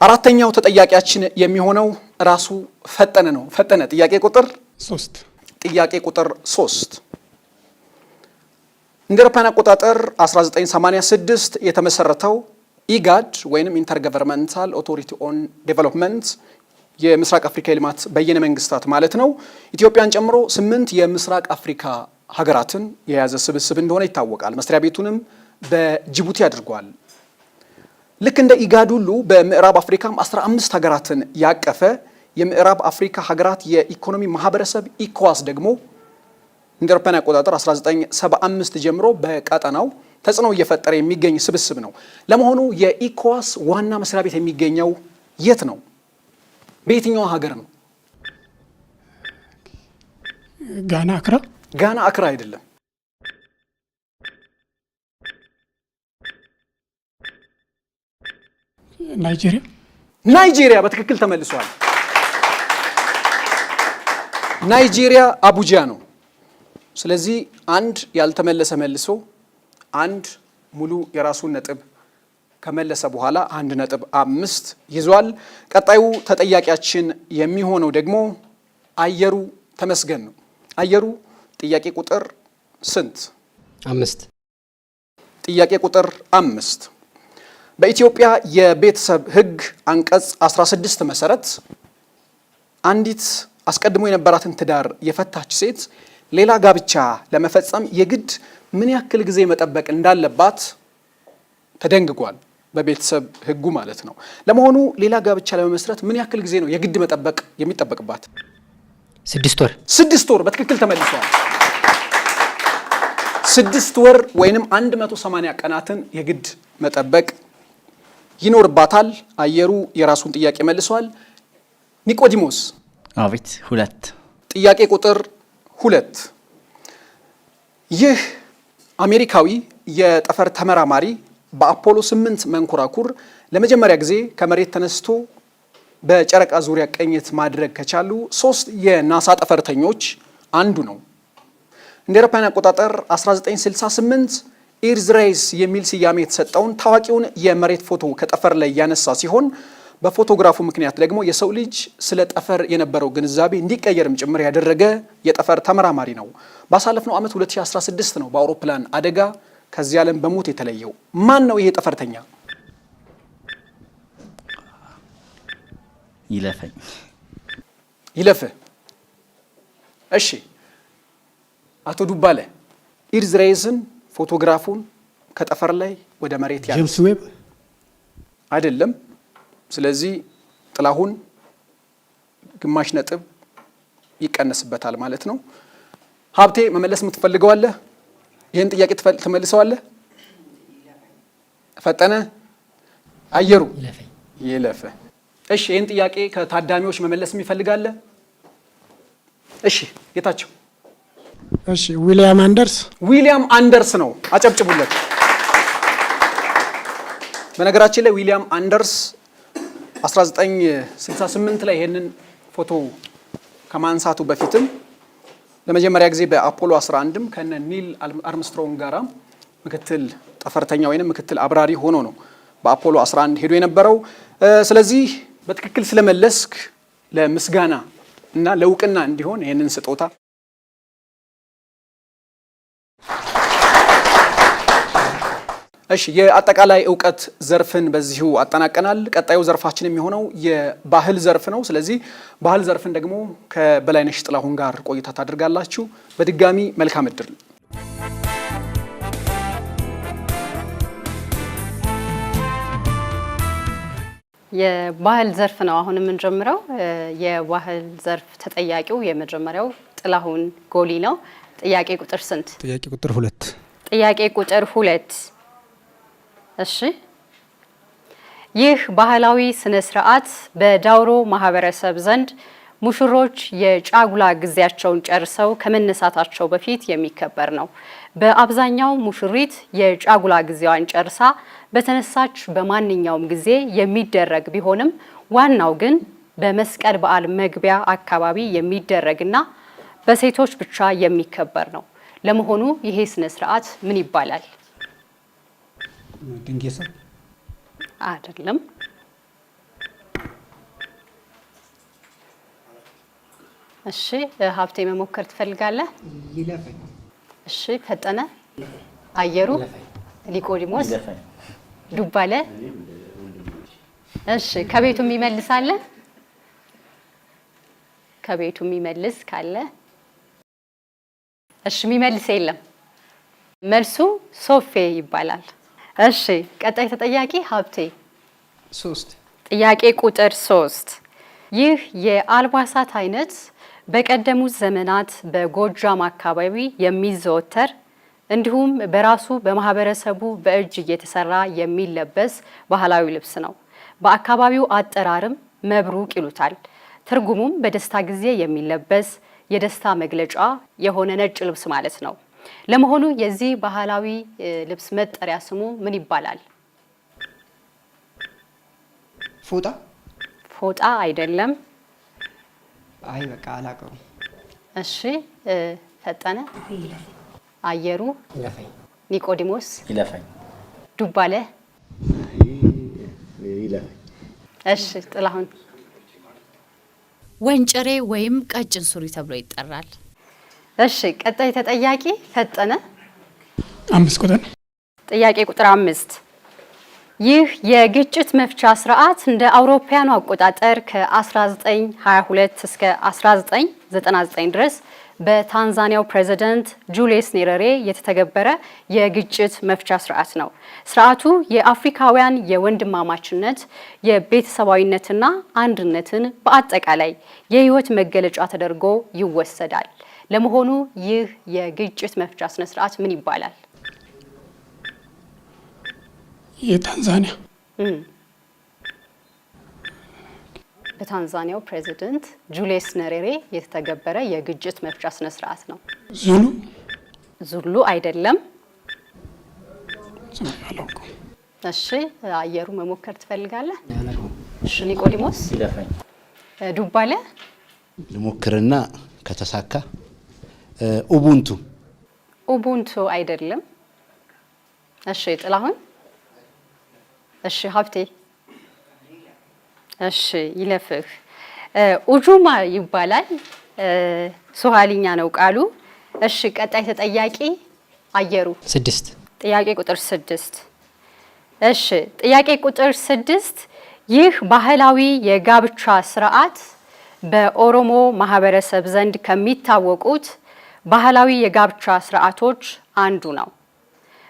አራተኛው ተጠያቂያችን የሚሆነው ራሱ ፈጠነ ነው። ፈጠነ ጥያቄ ቁጥር 3 ጥያቄ ቁጥር 3 እንደ አውሮፓውያን አቆጣጠር 1986 የተመሰረተው ኢጋድ ወይንም ኢንተርገቨርንመንታል ኦቶሪቲ ኦን ዴቨሎፕመንት የምስራቅ አፍሪካ የልማት በየነ መንግስታት ማለት ነው ኢትዮጵያን ጨምሮ 8 የምስራቅ አፍሪካ ሀገራትን የያዘ ስብስብ እንደሆነ ይታወቃል። መስሪያ ቤቱንም በጅቡቲ አድርጓል። ልክ እንደ ኢጋድ ሁሉ በምዕራብ አፍሪካም 15 ሀገራትን ያቀፈ የምዕራብ አፍሪካ ሀገራት የኢኮኖሚ ማህበረሰብ ኢኮዋስ ደግሞ እንደ አውሮፓውያን አቆጣጠር 1975 ጀምሮ በቀጠናው ተጽዕኖ እየፈጠረ የሚገኝ ስብስብ ነው። ለመሆኑ የኢኮዋስ ዋና መስሪያ ቤት የሚገኘው የት ነው? በየትኛው ሀገር ነው?
ጋና አክራ?
ጋና አክራ አይደለም።
ናይጄሪያ?
ናይጄሪያ በትክክል ተመልሷል። ናይጄሪያ አቡጃ ነው። ስለዚህ አንድ ያልተመለሰ መልሶ አንድ ሙሉ የራሱን ነጥብ ከመለሰ በኋላ 1.5 ይዟል። ቀጣዩ ተጠያቂያችን የሚሆነው ደግሞ አየሩ ተመስገን ነው። አየሩ ጥያቄ ቁጥር ስንት? 5 ጥያቄ ቁጥር 5 በኢትዮጵያ የቤተሰብ ሕግ አንቀጽ 16 መሰረት አንዲት አስቀድሞ የነበራትን ትዳር የፈታች ሴት ሌላ ጋብቻ ለመፈጸም የግድ ምን ያክል ጊዜ መጠበቅ እንዳለባት ተደንግጓል። በቤተሰብ ሕጉ ማለት ነው። ለመሆኑ ሌላ ጋብቻ ለመመስረት ምን ያክል ጊዜ ነው የግድ መጠበቅ የሚጠበቅባት?
6 ወር።
6 ወር በትክክል ተመልሷል። 6 ወር ወይንም 180 ቀናትን የግድ መጠበቅ ይኖርባታል። አየሩ የራሱን ጥያቄ መልሷል። ኒቆዲሞስ?
አቤት። 2
ጥያቄ ቁጥር 2 ይህ አሜሪካዊ የጠፈር ተመራማሪ በአፖሎ 8 መንኮራኩር ለመጀመሪያ ጊዜ ከመሬት ተነስቶ በጨረቃ ዙሪያ ቅኝት ማድረግ ከቻሉ 3 የናሳ ጠፈርተኞች አንዱ ነው። እንደ አውሮፓውያን አቆጣጠር 1968 ኢርዝ ሬይስ የሚል ስያሜ የተሰጠውን ታዋቂውን የመሬት ፎቶ ከጠፈር ላይ ያነሳ ሲሆን በፎቶግራፉ ምክንያት ደግሞ የሰው ልጅ ስለ ጠፈር የነበረው ግንዛቤ እንዲቀየርም ጭምር ያደረገ የጠፈር ተመራማሪ ነው። ባሳለፍነው ዓመት 2016 ነው በአውሮፕላን አደጋ ከዚህ ዓለም በሞት የተለየው። ማን ነው ይሄ ጠፈርተኛ? ይለፍ። እሺ አቶ ዱባለ ኢርዝ ሬይስን ፎቶግራፉን ከጠፈር ላይ ወደ መሬት ያለ
ጄምስ ዌብ
አይደለም። ስለዚህ ጥላሁን ግማሽ ነጥብ ይቀነስበታል ማለት ነው። ሀብቴ መመለስ የምትፈልገዋለህ? ይህን ጥያቄ ትመልሰዋለህ? ፈጠነ አየሩ ይለፍ። እሺ ይህን ጥያቄ ከታዳሚዎች መመለስ የሚፈልጋለ? እሺ ጌታቸው።
እሺ ዊሊያም አንደርስ።
ዊሊያም አንደርስ ነው። አጨብጭቡለት። በነገራችን ላይ ዊሊያም አንደርስ 1968 ላይ ይሄንን ፎቶ ከማንሳቱ በፊትም ለመጀመሪያ ጊዜ በአፖሎ 11ም ከነ ኒል አርምስትሮንግ ጋራ ምክትል ጠፈርተኛ ወይንም ምክትል አብራሪ ሆኖ ነው በአፖሎ 11 ሄዶ የነበረው። ስለዚህ በትክክል ስለመለስክ ለምስጋና እና ለውቅና እንዲሆን ይሄንን ስጦታ እሺ የአጠቃላይ ዕውቀት ዘርፍን በዚሁ አጠናቀናል። ቀጣዩ ዘርፋችን የሚሆነው የባህል ዘርፍ ነው። ስለዚህ ባህል ዘርፍን ደግሞ ከበላይነሽ ጥላሁን ጋር ቆይታ ታደርጋላችሁ። በድጋሚ መልካም እድል።
የባህል ዘርፍ ነው አሁን የምንጀምረው። የባህል ዘርፍ ተጠያቂው የመጀመሪያው ጥላሁን ጎሊ ነው። ጥያቄ ቁጥር ስንት?
ጥያቄ ቁጥር 2።
ጥያቄ ቁጥር 2 እሺ ይህ ባህላዊ ስነ ስርዓት በዳውሮ ማህበረሰብ ዘንድ ሙሽሮች የጫጉላ ጊዜያቸውን ጨርሰው ከመነሳታቸው በፊት የሚከበር ነው። በአብዛኛው ሙሽሪት የጫጉላ ጊዜዋን ጨርሳ በተነሳች በማንኛውም ጊዜ የሚደረግ ቢሆንም ዋናው ግን በመስቀል በዓል መግቢያ አካባቢ የሚደረግና በሴቶች ብቻ የሚከበር ነው። ለመሆኑ ይሄ ስነ ስርዓት ምን ይባላል?
ድንጌሳ
አይደለም። እሺ ሀብቴ መሞከር ትፈልጋለህ?
ይለፈኝ።
እሺ ፈጠነ አየሩ ኒቆዲሞስ ዱባለ። እሺ ከቤቱ የሚመልሳለ? ከቤቱ የሚመልስ ካለ እሺ የሚመልስ የለም። መልሱ ሶፌ ይባላል። እሺ ቀጣይ ተጠያቂ ሀብቴ
3።
ጥያቄ ቁጥር 3 ይህ የአልባሳት አይነት በቀደሙት ዘመናት በጎጃም አካባቢ የሚዘወተር እንዲሁም በራሱ በማህበረሰቡ በእጅ እየተሰራ የሚለበስ ባህላዊ ልብስ ነው። በአካባቢው አጠራርም መብሩቅ ይሉታል። ትርጉሙም በደስታ ጊዜ የሚለበስ የደስታ መግለጫ የሆነ ነጭ ልብስ ማለት ነው። ለመሆኑ የዚህ ባህላዊ ልብስ መጠሪያ ስሙ ምን ይባላል?
ፎጣ?
ፎጣ አይደለም።
አይ በቃ አላውቀውም።
እሺ ፈጠነ አየሩ
ይለፈኝ።
ኒቆዲሞስ
ይለፈኝ።
ዱባለ
ይለፈኝ።
እሺ ጥላሁን
ወንጨሬ ወይም ቀጭን ሱሪ ተብሎ ይጠራል።
እሺ ቀጣይ ተጠያቂ ፈጠነ
5 ቁጥር።
ጥያቄ ቁጥር 5 ይህ የግጭት መፍቻ ስርዓት እንደ አውሮፓውያኑ አቆጣጠር ከ1922 እስከ 1999 ድረስ በታንዛኒያው ፕሬዝዳንት ጁሊየስ ኔሬሬ የተተገበረ የግጭት መፍቻ ስርዓት ነው። ስርዓቱ የአፍሪካውያን የወንድማማችነት የቤተሰባዊነትና አንድነትን በአጠቃላይ የህይወት መገለጫ ተደርጎ ይወሰዳል። ለመሆኑ ይህ የግጭት መፍቻ ስነ ስርዓት ምን ይባላል?
የታንዛኒያ
በታንዛኒያው ፕሬዝዳንት ጁሊየስ ኔሬሬ የተተገበረ የግጭት መፍቻ ስነ ስርዓት ነው።
ዙሉ?
ዙሉ አይደለም። እሺ አየሩ መሞከር ትፈልጋለህ? እሺ ኒቆዲሞስ
ይለፈኝ።
ዱባለ
ልሞክርና ከተሳካ ኡቡንቱ?
ኡቡንቱ አይደለም። እሺ ጥላሁን? እሺ ሀብቴ? እሺ ይለፍህ ኡጁማ ይባላል። ሶሃሊኛ ነው ቃሉ። እሺ ቀጣይ ተጠያቂ አየሩ
6
ጥያቄ ቁጥር 6 እሺ ጥያቄ ቁጥር 6 ይህ ባህላዊ የጋብቻ ስርዓት በኦሮሞ ማህበረሰብ ዘንድ ከሚታወቁት ባህላዊ የጋብቻ ስርዓቶች አንዱ ነው።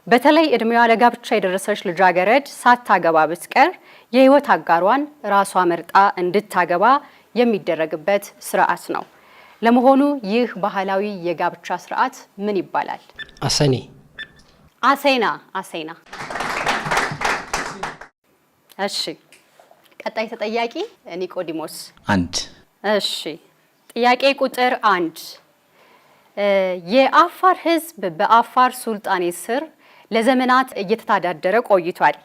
በተለይ እድሜዋ ለጋብቻ የደረሰች ልጃገረድ ሳታገባ ብትቀር የህይወት አጋሯን ራሷ መርጣ እንድታገባ የሚደረግበት ስርዓት ነው። ለመሆኑ ይህ ባህላዊ የጋብቻ ስርዓት ምን ይባላል?
አሰኔ
አሴና። እሺ ቀጣይ ተጠያቂ ኒቆዲሞስ
1
እሺ ጥያቄ ቁጥር 1 የአፋር ህዝብ በአፋር ሱልጣኔ ስር ለዘመናት እየተዳደረ ቆይቷል።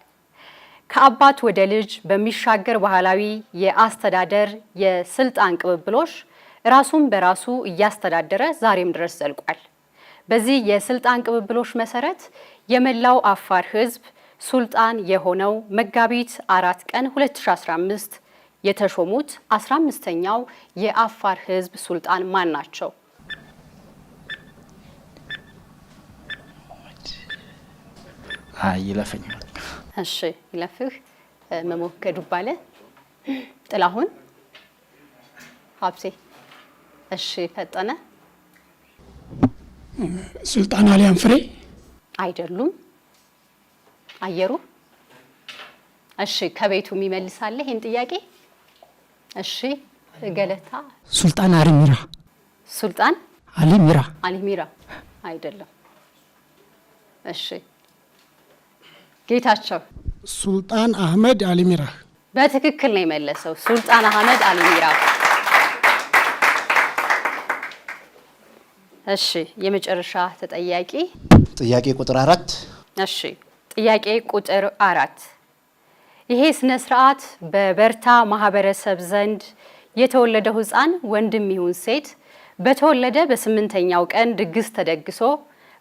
ከአባት ወደ ልጅ በሚሻገር ባህላዊ የአስተዳደር የስልጣን ቅብብሎሽ ራሱን በራሱ እያስተዳደረ ዛሬም ድረስ ዘልቋል። በዚህ የስልጣን ቅብብሎሽ መሰረት የመላው አፋር ህዝብ ሱልጣን የሆነው መጋቢት 4 ቀን 2015 የተሾሙት 15ኛው የአፋር ህዝብ ሱልጣን ማን ናቸው?
ይለፈኝ።
እሺ ይለፍህ መሞከዱ ባለ ጥላሁን ሀብሴ። እሺ ፈጠነ
ሱልጣን አሊያም ፍሬ
አይደሉም። አየሩ እሺ ከቤቱ የሚመልሳለ ይሄን ጥያቄ? እሺ ገለታ
ሱልጣን አሊሚራ
ሱልጣን አሊሚራ አይደለም። እሺ ጌታቸው
ሱልጣን አህመድ አሊሚራ
በትክክል ነው የመለሰው። ሱልጣን አህመድ አሊሚራ። እሺ የመጨረሻ ተጠያቂ
ጥያቄ ቁጥር 4
እሺ ጥያቄ ቁጥር 4 ይሄ ስነ ስርዓት በበርታ ማህበረሰብ ዘንድ የተወለደው ህፃን ወንድም ይሁን ሴት በተወለደ በ8ኛው ቀን ድግስ ተደግሶ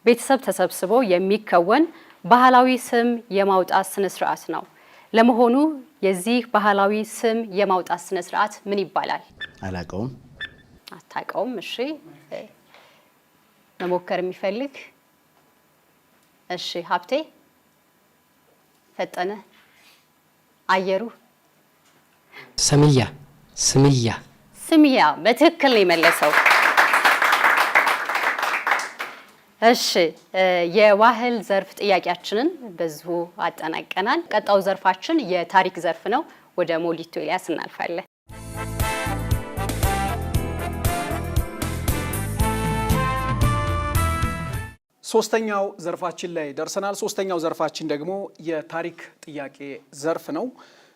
ቤተሰብ ተሰብስቦ የሚከወን ባህላዊ ስም የማውጣት ስነ ስርዓት ነው። ለመሆኑ የዚህ ባህላዊ ስም የማውጣት ስነ ስርዓት ምን ይባላል?
አላቀውም።
አታቀውም? እሺ መሞከር የሚፈልግ እሺ ሀብቴ ፈጠነ አየሩ ስምያ በትክክል ነው የመለሰው። እሺ የባህል ዘርፍ ጥያቄያችንን በዚሁ አጠናቀናል። ቀጣው ዘርፋችን የታሪክ ዘርፍ ነው። ወደ ሞሊቶ ኤልያስ እናልፋለን።
ሶስተኛው ዘርፋችን ላይ ደርሰናል። ሶስተኛው ዘርፋችን ደግሞ የታሪክ ጥያቄ ዘርፍ ነው።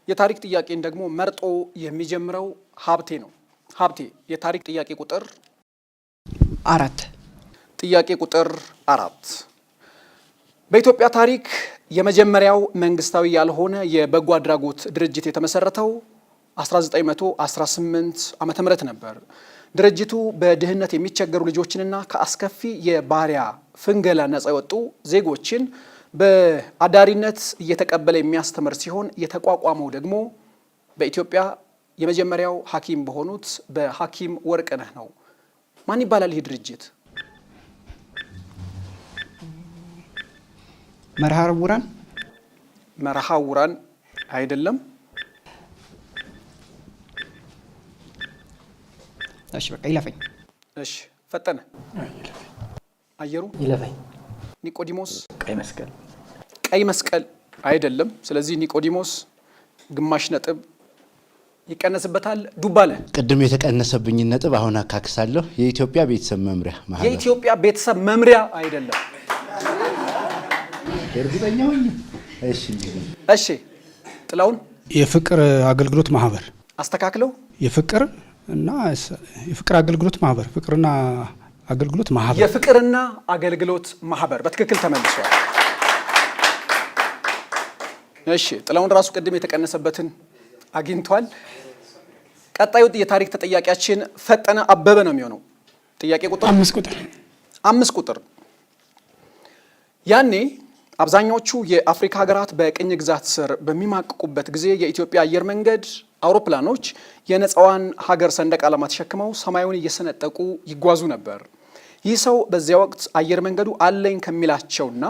የታሪክ ጥያቄን ደግሞ መርጦ የሚጀምረው ሀብቴ ነው። ሀብቴ የታሪክ ጥያቄ ቁጥር
4
ጥያቄ ቁጥር 4 በኢትዮጵያ ታሪክ የመጀመሪያው መንግስታዊ ያልሆነ የበጎ አድራጎት ድርጅት የተመሰረተው 1918 ዓመተ ምህረት ነበር። ድርጅቱ በድህነት የሚቸገሩ ልጆችንና ከአስከፊ የባሪያ ፍንገላ ነጻ የወጡ ዜጎችን በአዳሪነት እየተቀበለ የሚያስተምር ሲሆን የተቋቋመው ደግሞ በኢትዮጵያ የመጀመሪያው ሐኪም በሆኑት በሐኪም ወርቅነህ ነው። ማን ይባላል ይህ ድርጅት? መርሃ ውራን አይደለም።
እሺ በቃ ይለፈኝ።
እሺ ፈጠነ አየሩ
ይለፈኝ።
ኒቆዲሞስ
ቀይ
መስቀል አይደለም። ስለዚህ ኒቆዲሞስ ግማሽ ነጥብ ይቀነስበታል። ዱባለ
ቅድም የተቀነሰብኝ ነጥብ አሁን አካክሳለሁ። የኢትዮጵያ ቤተሰብ መምሪያ ማህበር።
የኢትዮጵያ ቤተሰብ መምሪያ አይደለም።
እርግጠኛ ሆኜ
እሺ ጥላውን
የፍቅር አገልግሎት ማህበር
አስተካክለው
የፍቅር አገልግሎት ማህበር ፍቅርና አገልግሎት ማህበር
የፍቅርና አገልግሎት ማህበር በትክክል ተመልሷል። እሺ ጥላውን ራሱ ቅድም የተቀነሰበትን አግኝቷል። ቀጣዩ የታሪክ ተጠያቂያችን ፈጠነ አበበ ነው የሚሆነው። ጥያቄ ቁጥር 5 ቁጥር ያኔ አብዛኛዎቹ የአፍሪካ ሀገራት በቅኝ ግዛት ስር በሚማቅቁበት ጊዜ የኢትዮጵያ አየር መንገድ አውሮፕላኖች የነፃዋን ሀገር ሰንደቅ ዓላማ ተሸክመው ሰማዩን እየሰነጠቁ ይጓዙ ነበር። ይህ ሰው በዚያ ወቅት አየር መንገዱ አለኝ ከሚላቸውና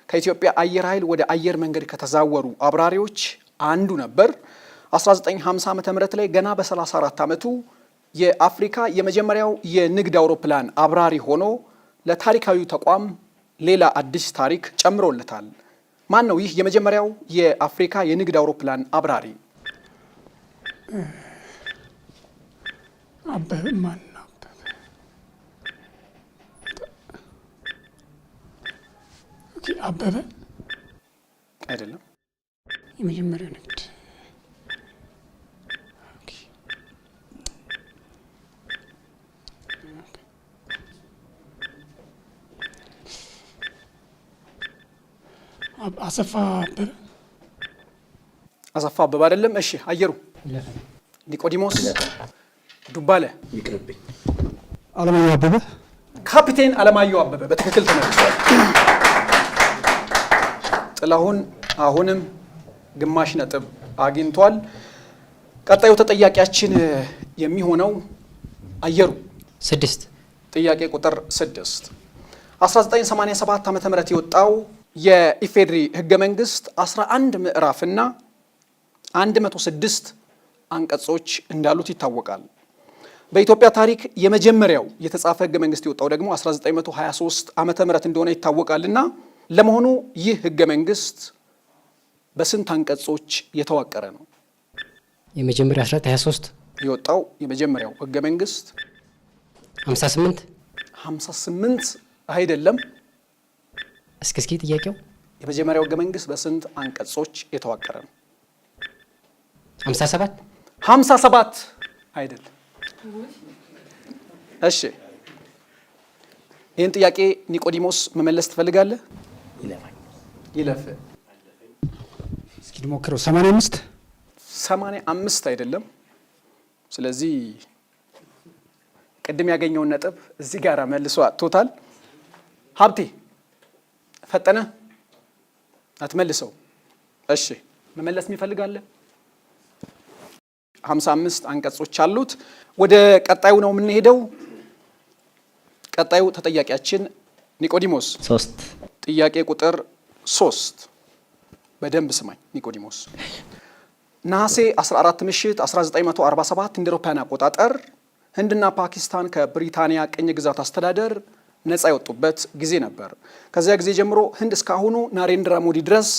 ከኢትዮጵያ አየር ኃይል ወደ አየር መንገድ ከተዛወሩ አብራሪዎች አንዱ ነበር። 1950 ዓ.ም ላይ ገና በ34 ዓመቱ የአፍሪካ የመጀመሪያው የንግድ አውሮፕላን አብራሪ ሆኖ ለታሪካዊው ተቋም ሌላ አዲስ ታሪክ ጨምሮለታል። ማን ነው ይህ የመጀመሪያው የአፍሪካ የንግድ አውሮፕላን አብራሪ?
አበበ ማን ነው? አበበ
አይደለም።
የመጀመሪያው ንግድ አሰፋ አበበ።
አሰፋ አበበ አይደለም። እሺ አየሩ፣ ኒቆዲሞስ፣ ዱባለ፣
ይቅርብኝ።
አለማየሁ አበበ።
ካፒቴን አለማየሁ አበበ በትክክል ተመልሷል። ጥላሁን አሁንም ግማሽ ነጥብ አግኝቷል። ቀጣዩ ተጠያቂያችን የሚሆነው አየሩ
6
ጥያቄ ቁጥር 6 1987 ዓ.ም የወጣው የኢፌድሪ ህገ መንግስት 11 ምዕራፍና 106 አንቀጾች እንዳሉት ይታወቃል። በኢትዮጵያ ታሪክ የመጀመሪያው የተጻፈ ህገ መንግስት የወጣው ደግሞ 1923 ዓመተ ምህረት እንደሆነ ይታወቃልና ለመሆኑ ይህ ህገ መንግስት በስንት አንቀጾች የተዋቀረ ነው?
የመጀመሪያው 1923
የወጣው የመጀመሪያው ህገ መንግስት
58
አይደለም።
እስኪ ጥያቄው
የመጀመሪያው ህገ መንግስት በስንት አንቀጾች የተዋቀረ ነው?
57
አይደለም። እሺ ይህን ጥያቄ ኒቆዲሞስ መመለስ ትፈልጋለህ? ይለፍ።
እስኪ ልሞክረው።
85 አይደለም። ስለዚህ ቅድም ያገኘውን ነጥብ እዚህ ጋር መልሶ አጥቶታል። ሀብቴ ፈጠነ አትመልሰው። እሺ መመለስ የሚፈልጋለ? 55 አንቀጾች አሉት። ወደ ቀጣዩ ነው የምንሄደው። ቀጣዩ ተጠያቂያችን ኒቆዲሞስ
3
ጥያቄ ቁጥር 3 በደንብ ስማኝ ኒቆዲሞስ። ነሐሴ 14 ምሽት 1947 እንደ አውሮፓውያን አቆጣጠር ህንድና ፓኪስታን ከብሪታንያ ቅኝ ግዛት አስተዳደር ነፃ የወጡበት ጊዜ ነበር። ከዚያ ጊዜ ጀምሮ ህንድ እስካሁኑ ናሬንድራ ሞዲ ድረስ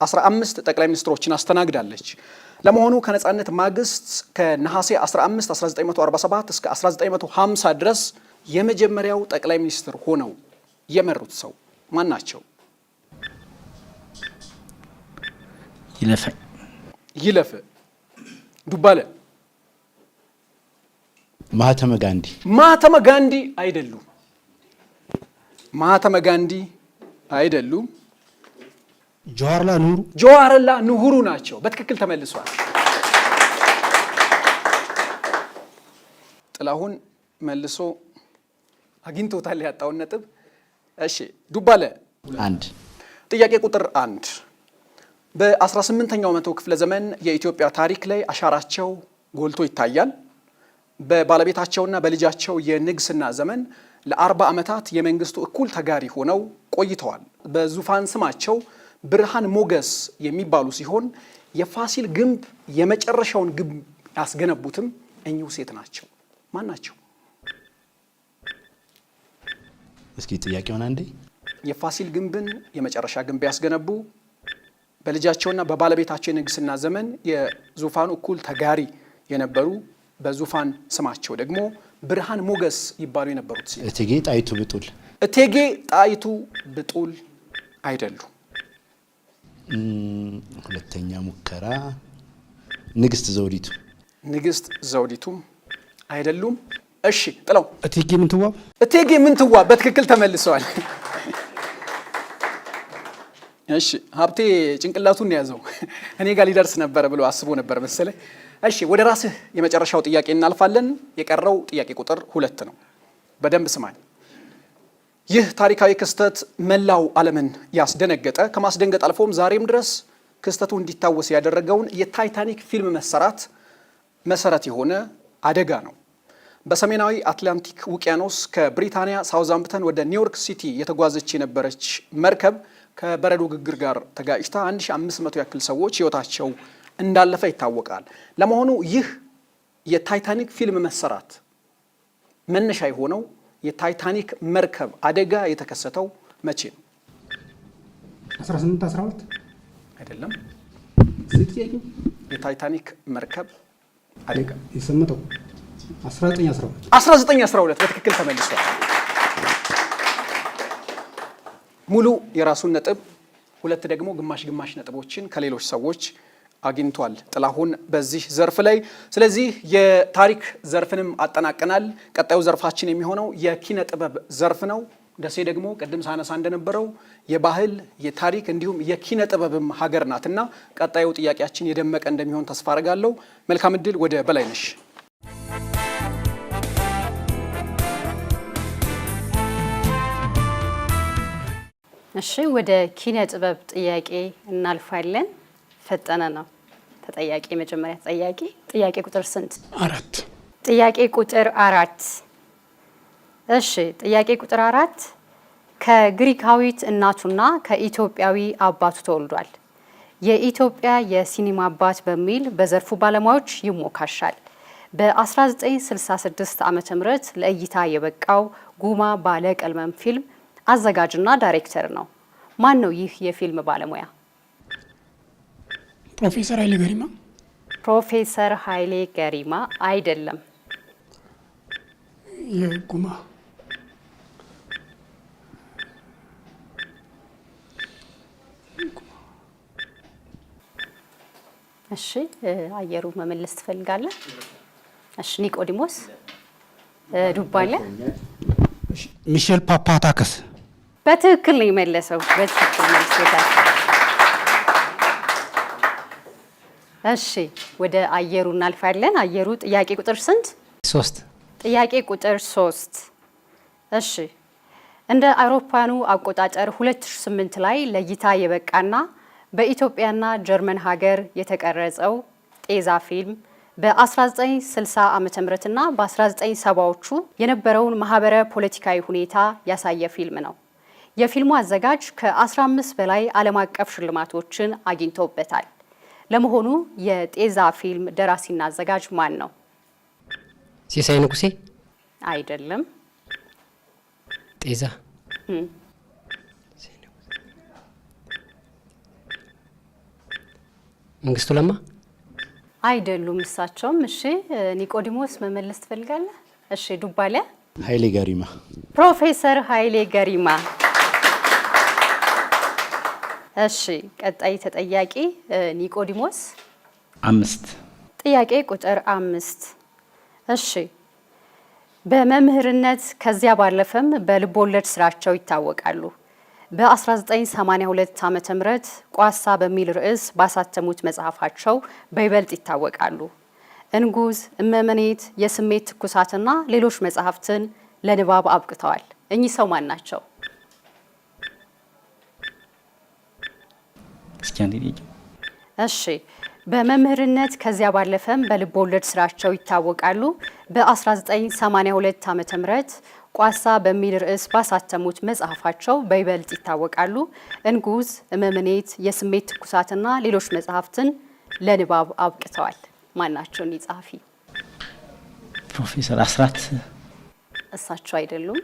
15 ጠቅላይ ሚኒስትሮችን አስተናግዳለች። ለመሆኑ ከነፃነት ማግስት ከነሐሴ 15 1947 እስከ 1950 ድረስ የመጀመሪያው ጠቅላይ ሚኒስትር ሆነው የመሩት ሰው ማን ናቸው? ይለፍ። ዱባለ።
ማህተመ ጋንዲ አይደሉም። ማህተመ ጋንዲ አይደሉም።
ጀዋህርላ ኑሁሩ ናቸው። በትክክል ተመልሷል። ጥላሁን መልሶ አግኝቶታል ያጣውን ነጥብ። እሺ ዱባለ
1
ጥያቄ ቁጥር 1 በ18ኛው መቶ ክፍለ ዘመን የኢትዮጵያ ታሪክ ላይ አሻራቸው ጎልቶ ይታያል። በባለቤታቸውና በልጃቸው የንግስና ዘመን ለ40 ዓመታት የመንግስቱ እኩል ተጋሪ ሆነው ቆይተዋል። በዙፋን ስማቸው ብርሃን ሞገስ የሚባሉ ሲሆን የፋሲል ግንብ የመጨረሻውን ግንብ ያስገነቡትም እኚሁ ሴት ናቸው። ማን ናቸው?
እስኪ ጥያቄውን አንዴ።
የፋሲል ግንብን የመጨረሻ ግንብ ያስገነቡ በልጃቸውና በባለቤታቸው የንግስና ዘመን የዙፋኑ እኩል ተጋሪ የነበሩ በዙፋን ስማቸው ደግሞ ብርሃን ሞገስ ይባሉ የነበሩት ሴት
እቴጌ ጣይቱ ብጡል አይደሉም። ሁለተኛ ሙከራ ንግስት
ዘውዲቱም አይደሉም። እሺ ጥለው
እቴጌ ምንትዋብ
በትክክል ተመልሰዋል። እሺ ሀብቴ ጭንቅላቱን ያዘው እኔ ጋር ሊደርስ ነበር ብሎ አስቦ ነበር መሰለኝ። እሺ ወደ ራስህ የመጨረሻው ጥያቄ እናልፋለን። የቀረው ጥያቄ ቁጥር 2 ነው። በደንብ ስማኝ። ይህ ታሪካዊ ክስተት መላው ዓለምን ያስደነገጠ ከማስደንገጥ አልፎም ዛሬም ድረስ ክስተቱ እንዲታወስ ያደረገውን የታይታኒክ ፊልም መሰራት መሰረት የሆነ አደጋ ነው። በሰሜናዊ አትላንቲክ ውቅያኖስ ከብሪታንያ ሳውዛምፕተን ወደ ኒውዮርክ ሲቲ የተጓዘች የነበረች መርከብ ከበረዶ ግግር ጋር ተጋጭታ 1500 ያክል ሰዎች ህይወታቸው እንዳለፈ ይታወቃል። ለመሆኑ ይህ የታይታኒክ ፊልም መሰራት መነሻ የሆነው የታይታኒክ መርከብ አደጋ የተከሰተው መቼ ነው?
18 12
አይደለም። የታይታኒክ መርከብ አደጋ
የሰመተው 1912
በትክክል ተመልሷል። ሙሉ የራሱን ነጥብ፣ ሁለት ደግሞ ግማሽ ነጥቦችን ከሌሎች ሰዎች አግኝቷል ጥላሁን በዚህ ዘርፍ ላይ። ስለዚህ የታሪክ ዘርፍንም አጠናቀናል። ቀጣዩ ዘርፋችን የሚሆነው የኪነ ጥበብ ዘርፍ ነው። ደሴ ደግሞ ቅድም ሳነሳ እንደነበረው የባህል የታሪክ እንዲሁም የኪነ ጥበብም ሀገር ናትና ቀጣዩ ጥያቄያችን የደመቀ እንደሚሆን ተስፋ አደርጋለሁ። መልካም እድል። ወደ በላይነሽ።
እሺ፣ ወደ ኪነ ጥበብ ጥያቄ እናልፋለን። ፈጠነ ነው ተጠያቂ። መጀመሪያ ጥያቄ ቁጥር ስንት?
4
ጥያቄ ቁጥር 4። እሺ፣ ጥያቄ ቁጥር 4 ከግሪካዊት እናቱና ከኢትዮጵያዊ አባቱ ተወልዷል። የኢትዮጵያ የሲኒማ አባት በሚል በዘርፉ ባለሙያዎች ይሞካሻል። በ1966 ዓ.ም ለእይታ የበቃው ጉማ ባለ ቀልመም ፊልም አዘጋጅና ዳይሬክተር ነው። ማን ነው ይህ የፊልም ባለሙያ?
ፕሮፌሰር ኃይሌ ገሪማ።
ፕሮፌሰር ኃይሌ ገሪማ አይደለም።
የጉማ
እሺ፣ አየሩ መመለስ ትፈልጋለህ? እሺ፣ ኒቆዲሞስ ዱባለ።
ሚሼል ፓፓታከስ
በትክክል ነው የመለሰው። በትክክል መልሶታል። እሺ፣ ወደ አየሩ እናልፋለን። አየሩ ጥያቄ ቁጥር ስንት?
3
ጥያቄ ቁጥር 3። እሺ፣ እንደ አውሮፓውያኑ አቆጣጠር 2008 ላይ ለእይታ የበቃና በኢትዮጵያና ጀርመን ሀገር የተቀረጸው ጤዛ ፊልም በ1960 ዓመተ ምህረትና በ1970ዎቹ የነበረውን ማህበረ ፖለቲካዊ ሁኔታ ያሳየ ፊልም ነው። የፊልሙ አዘጋጅ ከ15 በላይ ዓለም አቀፍ ሽልማቶችን አግኝቶበታል። ለመሆኑ የጤዛ ፊልም ደራሲና አዘጋጅ ማን ነው?
ሲሳይ ንጉሴ
አይደለም።
ጤዛ መንግስቱ ለማ
አይደሉም እሳቸውም። እሺ፣ ኒቆዲሞስ መመለስ ትፈልጋለህ? እሺ፣ ዱባለ።
ኃይሌ ገሪማ።
ፕሮፌሰር ኃይሌ ገሪማ። እሺ፣ ቀጣይ ተጠያቂ ኒቆዲሞስ
5
ጥያቄ ቁጥር 5። እሺ፣ በመምህርነት ከዚያ ባለፈም በልቦለድ ስራቸው ይታወቃሉ። በ1982 ዓመተ ምህረት ቋሳ በሚል ርዕስ ባሳተሙት መጽሐፋቸው በይበልጥ ይታወቃሉ። እንጉዝ፣ እመመኔት፣ የስሜት ትኩሳትና ሌሎች መጽሐፍትን ለንባብ አብቅተዋል። እኚህ ሰው ማን ናቸው? እሺ፣ በመምህርነት ከዚያ ባለፈም በልቦለድ ስራቸው ይታወቃሉ። በ1982 ዓመተ ምህረት ቋሳ በሚል ርዕስ ባሳተሙት መጽሐፋቸው በይበልጥ ይታወቃሉ። እንጉዝ፣ እመመኔት፣ የስሜት ትኩሳትና ሌሎች መጽሐፍትን ለንባብ አብቅተዋል። ማናቸው እኒህ ጸሐፊ?
ፕሮፌሰር አስራት።
እሳቸው አይደሉም።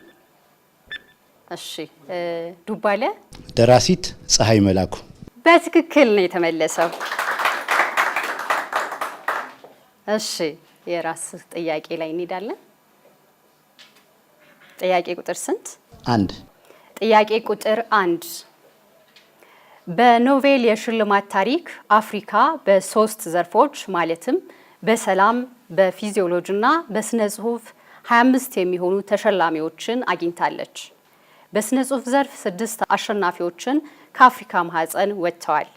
እሺ፣ ዱባለ።
ደራሲት ፀሐይ መላኩ።
በትክክል ነው የተመለሰው። እሺ፣ የራስ ጥያቄ ላይ እንሄዳለን። ጥያቄ ቁጥር ስንት?
1
ጥያቄ ቁጥር 1 በኖቤል የሽልማት ታሪክ አፍሪካ በ3 ዘርፎች ማለትም በሰላም፣ በፊዚዮሎጂና በስነ ጽሁፍ 25 የሚሆኑ ተሸላሚዎችን አግኝታለች። በስነ ጽሁፍ ዘርፍ 6 አሸናፊዎችን ከአፍሪካ ማህፀን ወጥተዋል።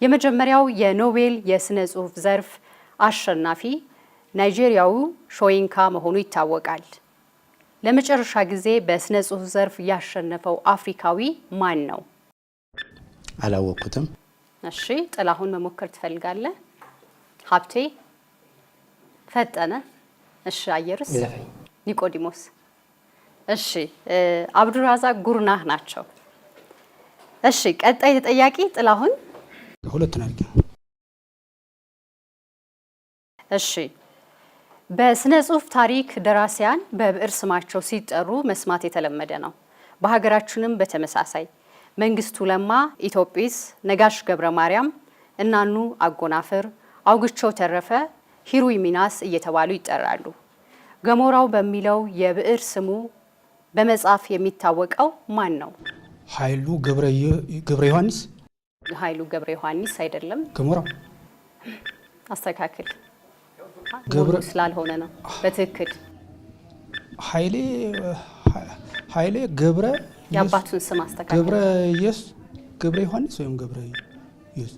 የመጀመሪያው የኖቤል የስነ ጽሁፍ ዘርፍ አሸናፊ ናይጄሪያዊ ሾይንካ መሆኑ ይታወቃል። ለመጨረሻ ጊዜ በስነ ጽሁፍ ዘርፍ ያሸነፈው አፍሪካዊ ማን ነው?
አላወቅኩትም።
እሺ፣ ጥላሁን መሞከር ትፈልጋለህ? ሀብቴ ፈጠነ። እሺ አየሩስ?
ይለፈኝ።
ኒቆዲሞስ? እሺ አብዱራዛቅ ጉርናህ ናቸው። እሺ ቀጣይ ተጠያቂ ጥላሁን።
ሁለቱን አድርጊ።
እሺ በስነ ጽሁፍ ታሪክ ደራሲያን በብዕር ስማቸው ሲጠሩ መስማት የተለመደ ነው። በሀገራችንም በተመሳሳይ መንግስቱ ለማ፣ ኢትዮጲስ፣ ነጋሽ ገብረ ማርያም፣ እናኑ አጎናፍር፣ አውግቸው ተረፈ፣ ሂሩይ ሚናስ እየተባሉ ይጠራሉ። ገሞራው በሚለው የብዕር ስሙ በመጻፍ የሚታወቀው ማን ነው?
ኃይሉ ገብረ ዮሐንስ።
ኃይሉ ገብረ ዮሐንስ አይደለም።
ገሞራው
አስተካክል።
ገብረ
ስላልሆነ ነው። በትክክል
ኃይሌ ገብረ
የአባቱን ስም አስተካክል።
ገብረ ዮሐንስ ወይም ገብረ ኢየሱስ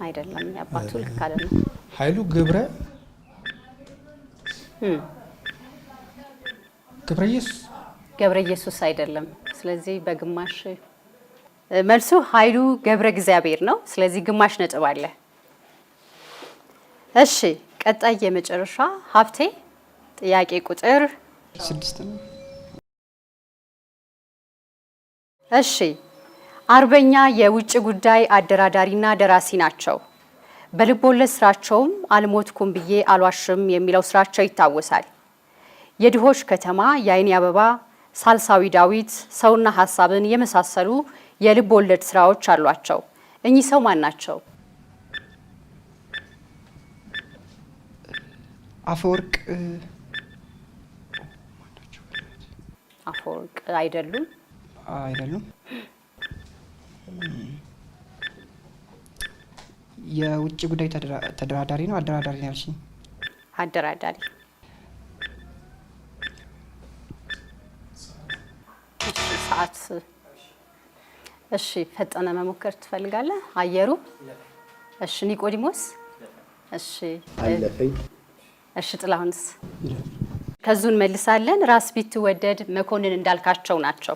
አይደለም። የአባቱ ልክ አይደለም።
ኃይሉ ገብረ
ኢየሱስ አይደለም። ስለዚህ በግማሽ መልሱ ኃይሉ ገብረ እግዚአብሔር ነው። ስለዚህ ግማሽ ነጥብ አለ። እሺ ቀጣይ የመጨረሻ ሀብቴ ጥያቄ ቁጥር
6 ነው።
እሺ አርበኛ የውጭ ጉዳይ አደራዳሪና ደራሲ ናቸው። በልቦለድ ስራቸውም አልሞትኩም ብዬ አልዋሽም የሚለው ስራቸው ይታወሳል። የድሆች ከተማ፣ የአይኔ አበባ፣ ሳልሳዊ ዳዊት፣ ሰውና ሀሳብን የመሳሰሉ የልብ ወለድ ስራዎች አሏቸው። እኚህ ሰው ማን ናቸው?
አፈወርቅ
አይደሉም።
የውጭ ጉዳይ ተደራዳሪ ነው። አደራዳሪ ነው ያልሽኝ?
አደራዳሪ። ሰዓት። እሺ ፈጠነ መሞከር ትፈልጋለህ? አየሩ? እሺ ኒቆዲሞስ? እሺ
አለፈኝ።
እሺ ጥላሁንስ? ከዙን መልሳለን። ራስ ቢትወደድ መኮንን እንዳልካቸው ናቸው።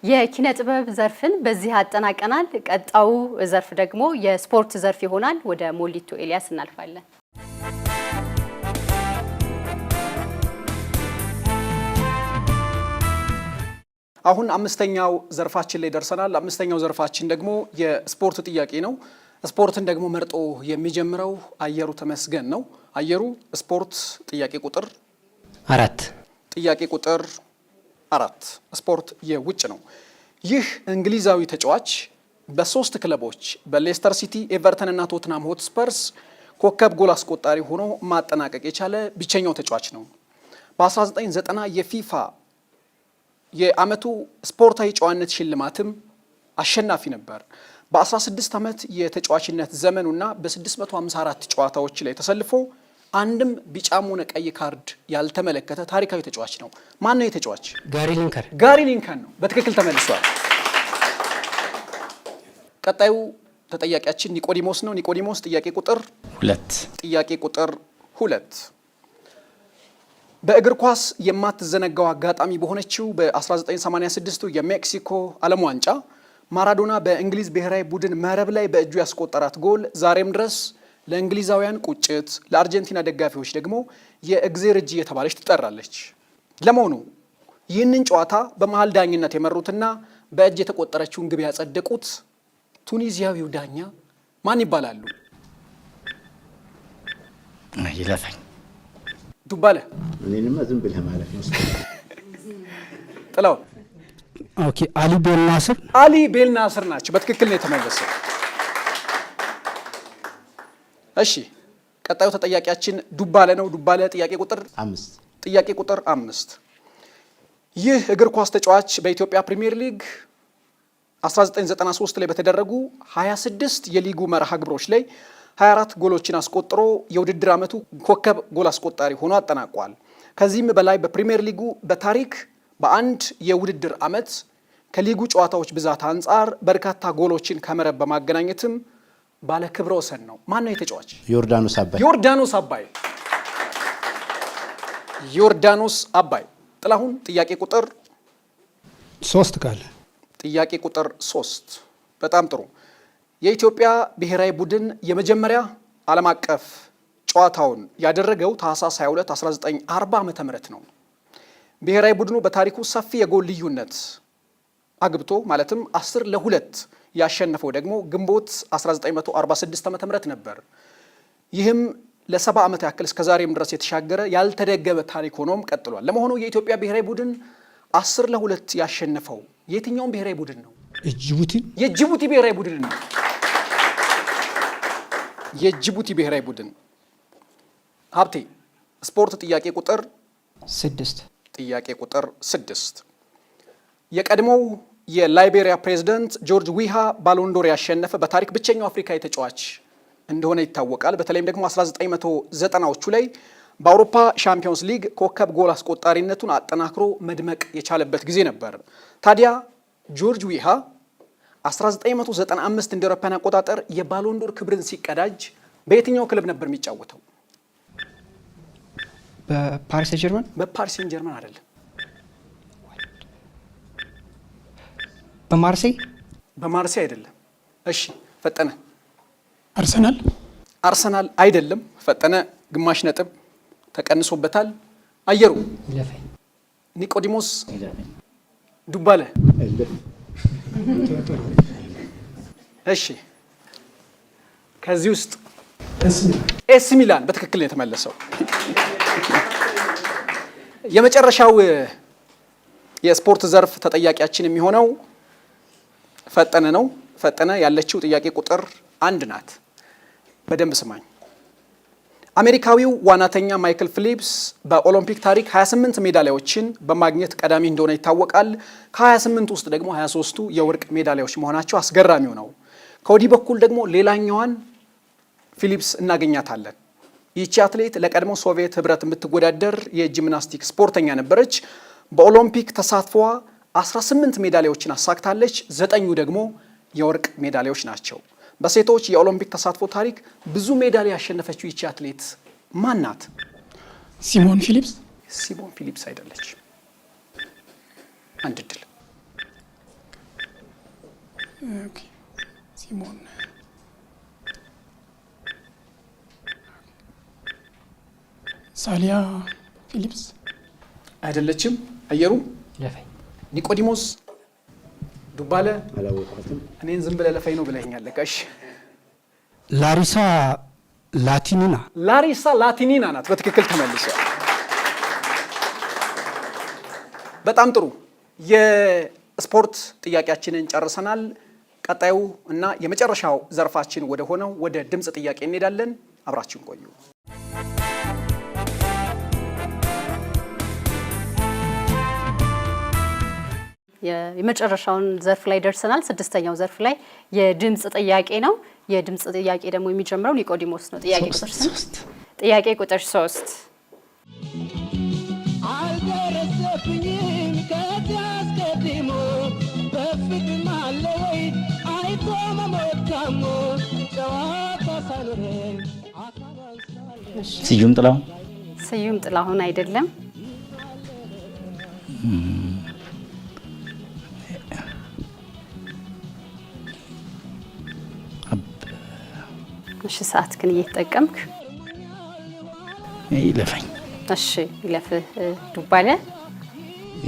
የኪነ ጥበብ ዘርፍን በዚህ አጠናቀናል። ቀጣው ዘርፍ ደግሞ የስፖርት ዘርፍ ይሆናል። ወደ ሞሊቶ ኤልያስ እናልፋለን።
አሁን አምስተኛው ዘርፋችን ላይ ደርሰናል። አምስተኛው ዘርፋችን ደግሞ የስፖርት ጥያቄ ነው። ስፖርትን ደግሞ መርጦ የሚጀምረው አየሩ ተመስገን ነው። አየሩ ስፖርት ጥያቄ ቁጥር
4
ጥያቄ ቁጥር 4 ስፖርት የውጭ ነው። ይህ እንግሊዛዊ ተጫዋች በ3 ክለቦች በሌስተር ሲቲ፣ ኤቨርተን እና ቶትናም ሆትስፐርስ ኮከብ ጎል አስቆጣሪ ሆኖ ማጠናቀቅ የቻለ ብቸኛው ተጫዋች ነው። በ1990 የፊፋ የዓመቱ ስፖርታዊ ጨዋነት ሽልማትም አሸናፊ ነበር። በ16 ዓመት የተጫዋችነት ዘመኑና በ654 ጨዋታዎች ላይ ተሰልፎ አንድም ቢጫም ሆነ ቀይ ካርድ ያልተመለከተ ታሪካዊ ተጫዋች ነው። ማን ነው የተጫዋች? ጋሪ ሊንከን ነው። በትክክል ተመልሷል። ቀጣዩ ተጠያቂያችን ኒቆዲሞስ ነው። ኒቆዲሞስ ጥያቄ ቁጥር 2 ጥያቄ ቁጥር 2 በእግር ኳስ የማትዘነጋው አጋጣሚ በሆነችው በ1986 የሜክሲኮ ዓለም ዋንጫ ማራዶና በእንግሊዝ ብሔራዊ ቡድን መረብ ላይ በእጁ ያስቆጠራት ጎል ዛሬም ድረስ ለእንግሊዛውያን ቁጭት፣ ለአርጀንቲና ደጋፊዎች ደግሞ የእግዜር እጅ እየተባለች ትጠራለች። ለመሆኑ ይህንን ጨዋታ በመሃል ዳኝነት የመሩትና በእጅ የተቆጠረችውን ግብ ያጸደቁት ቱኒዚያዊው ዳኛ ማን ይባላሉ?
ይለፈኝ።
ዱባለ
እኔንማ ዝም ብለህ ማለት ነው።
ጥላው
ኦኬ። አሊ
ቤልናስር ናቸው። በትክክል ነው የተመለሰው። እሺ ቀጣዩ ተጠያቂያችን ዱባለ ነው። ዱባለ ጥያቄ ቁጥር 5 ጥያቄ ቁጥር 5 ይህ እግር ኳስ ተጫዋች በኢትዮጵያ ፕሪሚየር ሊግ 1993 ላይ በተደረጉ 26 የሊጉ መርሃ ግብሮች ላይ 24 ጎሎችን አስቆጥሮ የውድድር ዓመቱ ኮከብ ጎል አስቆጣሪ ሆኖ አጠናቋል። ከዚህም በላይ በፕሪሚየር ሊጉ በታሪክ በአንድ የውድድር ዓመት ከሊጉ ጨዋታዎች ብዛት አንጻር በርካታ ጎሎችን ከመረብ በማገናኘትም ባለ ክብረ ወሰን ነው። ማን ነው የተጫዋች?
ዮርዳኖስ አባይ።
ዮርዳኖስ አባይ። ጥላሁን ጥያቄ ቁጥር
3 ካለ
ጥያቄ ቁጥር 3 በጣም ጥሩ። የኢትዮጵያ ብሔራዊ ቡድን የመጀመሪያ ዓለም አቀፍ ጨዋታውን ያደረገው ታህሳስ 22 1940 ዓመተ ምህረት ነው። ብሔራዊ ቡድኑ በታሪኩ ሰፊ የጎል ልዩነት አግብቶ ማለትም 10-2 ያሸነፈው ደግሞ ግንቦት 1946 ዓመተ ምህረት ነበር። ይህም ለ70 ዓመት ያክል እስከ ዛሬም ድረስ የተሻገረ ያልተደገመ ታሪክ ሆኖም ቀጥሏል። ለመሆኑ የኢትዮጵያ ብሔራዊ ቡድን 10-2 ያሸነፈው የትኛውን ብሔራዊ ቡድን ነው? የጅቡቲ ብሔራዊ ቡድን ነው። የጅቡቲ ብሔራዊ ቡድን። ሀብቴ ስፖርት ጥያቄ ቁጥር 6 ጥያቄ ቁጥር 6 የቀድሞው የላይቤሪያ ፕሬዝዳንት ጆርጅ ዊሃ ባሎንዶር ያሸነፈ በታሪክ ብቸኛው አፍሪካዊ ተጫዋች እንደሆነ ይታወቃል። በተለይም ደግሞ 1990ዎቹ ላይ በአውሮፓ ሻምፒዮንስ ሊግ ኮከብ ጎል አስቆጣሪነቱን አጠናክሮ መድመቅ የቻለበት ጊዜ ነበር። ታዲያ ጆርጅ ዊሃ 1995 እንደ አውሮፓውያን አቆጣጠር የባሎንዶር ክብርን ሲቀዳጅ በየትኛው ክለብ ነበር የሚጫወተው?
በፓሪስ ጀርመን?
በፓሪስ ሴን ጀርመን አይደለም።
በማርሴይ?
በማርሴይ አይደለም። እሺ ፈጠነ።
አርሰናል?
አርሰናል አይደለም። ፈጠነ ግማሽ ነጥብ ተቀንሶበታል። አየሩ? ኒቆዲሞስ? ዱባለ? እሺ ከዚህ ውስጥ ኤሲ ሚላን በትክክል ነው የተመለሰው። የመጨረሻው የስፖርት ዘርፍ ተጠያቂያችን የሚሆነው ፈጠነ ነው። ፈጠነ ያለችው ጥያቄ ቁጥር 1 ናት። በደንብ ስማኝ። አሜሪካዊው ዋናተኛ ማይክል ፊሊፕስ በኦሎምፒክ ታሪክ 28 ሜዳሊያዎችን በማግኘት ቀዳሚ እንደሆነ ይታወቃል። ከ28 ውስጥ ደግሞ 23ቱ የወርቅ ሜዳሊያዎች መሆናቸው አስገራሚው ነው። ከወዲህ በኩል ደግሞ ሌላኛዋን ፊሊፕስ እናገኛታለን። ይህቺ አትሌት ለቀድሞ ሶቪየት ህብረት የምትወዳደር የጂምናስቲክ ስፖርተኛ ነበረች። በኦሎምፒክ ተሳትፏ 18 ሜዳሊያዎችን አሳክታለች። 9ኙ ደግሞ የወርቅ ሜዳሊያዎች ናቸው። በሴቶች የኦሎምፒክ ተሳትፎ ታሪክ ብዙ ሜዳሊያ ያሸነፈችው ይቺ አትሌት ማን ናት?
ሲሞን ፊሊፕስ?
ሲሞን ፊሊፕስ አይደለች። አንድ ድል።
ኦኬ ሲሞን ሳሊያ ፊሊፕስ
አይደለችም። አየሩ? ኒቆዲሞስ? ዱባለ? እኔን ዝም ብለህ ለፈኝ ነው ብለኸኛል። እሺ
ላሪሳ ላቲኒና?
ላሪሳ ላቲኒና ናት። በትክክል ተመልሷል። በጣም ጥሩ። የስፖርት ጥያቄያችንን ጨርሰናል። ቀጣዩ እና የመጨረሻው ዘርፋችን ወደ ሆነው ወደ ድምፅ ጥያቄ እንሄዳለን። አብራችሁን ቆዩ።
የመጨረሻውን ዘርፍ ላይ ደርሰናል። 6ኛው ዘርፍ ላይ የድምጽ ጥያቄ ነው። የድምጽ ጥያቄ ደግሞ የሚጀምረው ኒቆዲሞስ ነው። ጥያቄ ቁጥር 3 ጥያቄ ቁጥር 3 አልደረሰብኝም ከታስቀድሞ በፍቅር ማለወይ አይቶ መሞታሞ ጨዋታ ሳይኖረኝ
ስዩም ጥላሁን?
ስዩም ጥላሁን አይደለም። እሺ ሰዓት ግን እየተጠቀምክ
ይለፈኝ።
እሺ ይለፍህ። ዱባለ?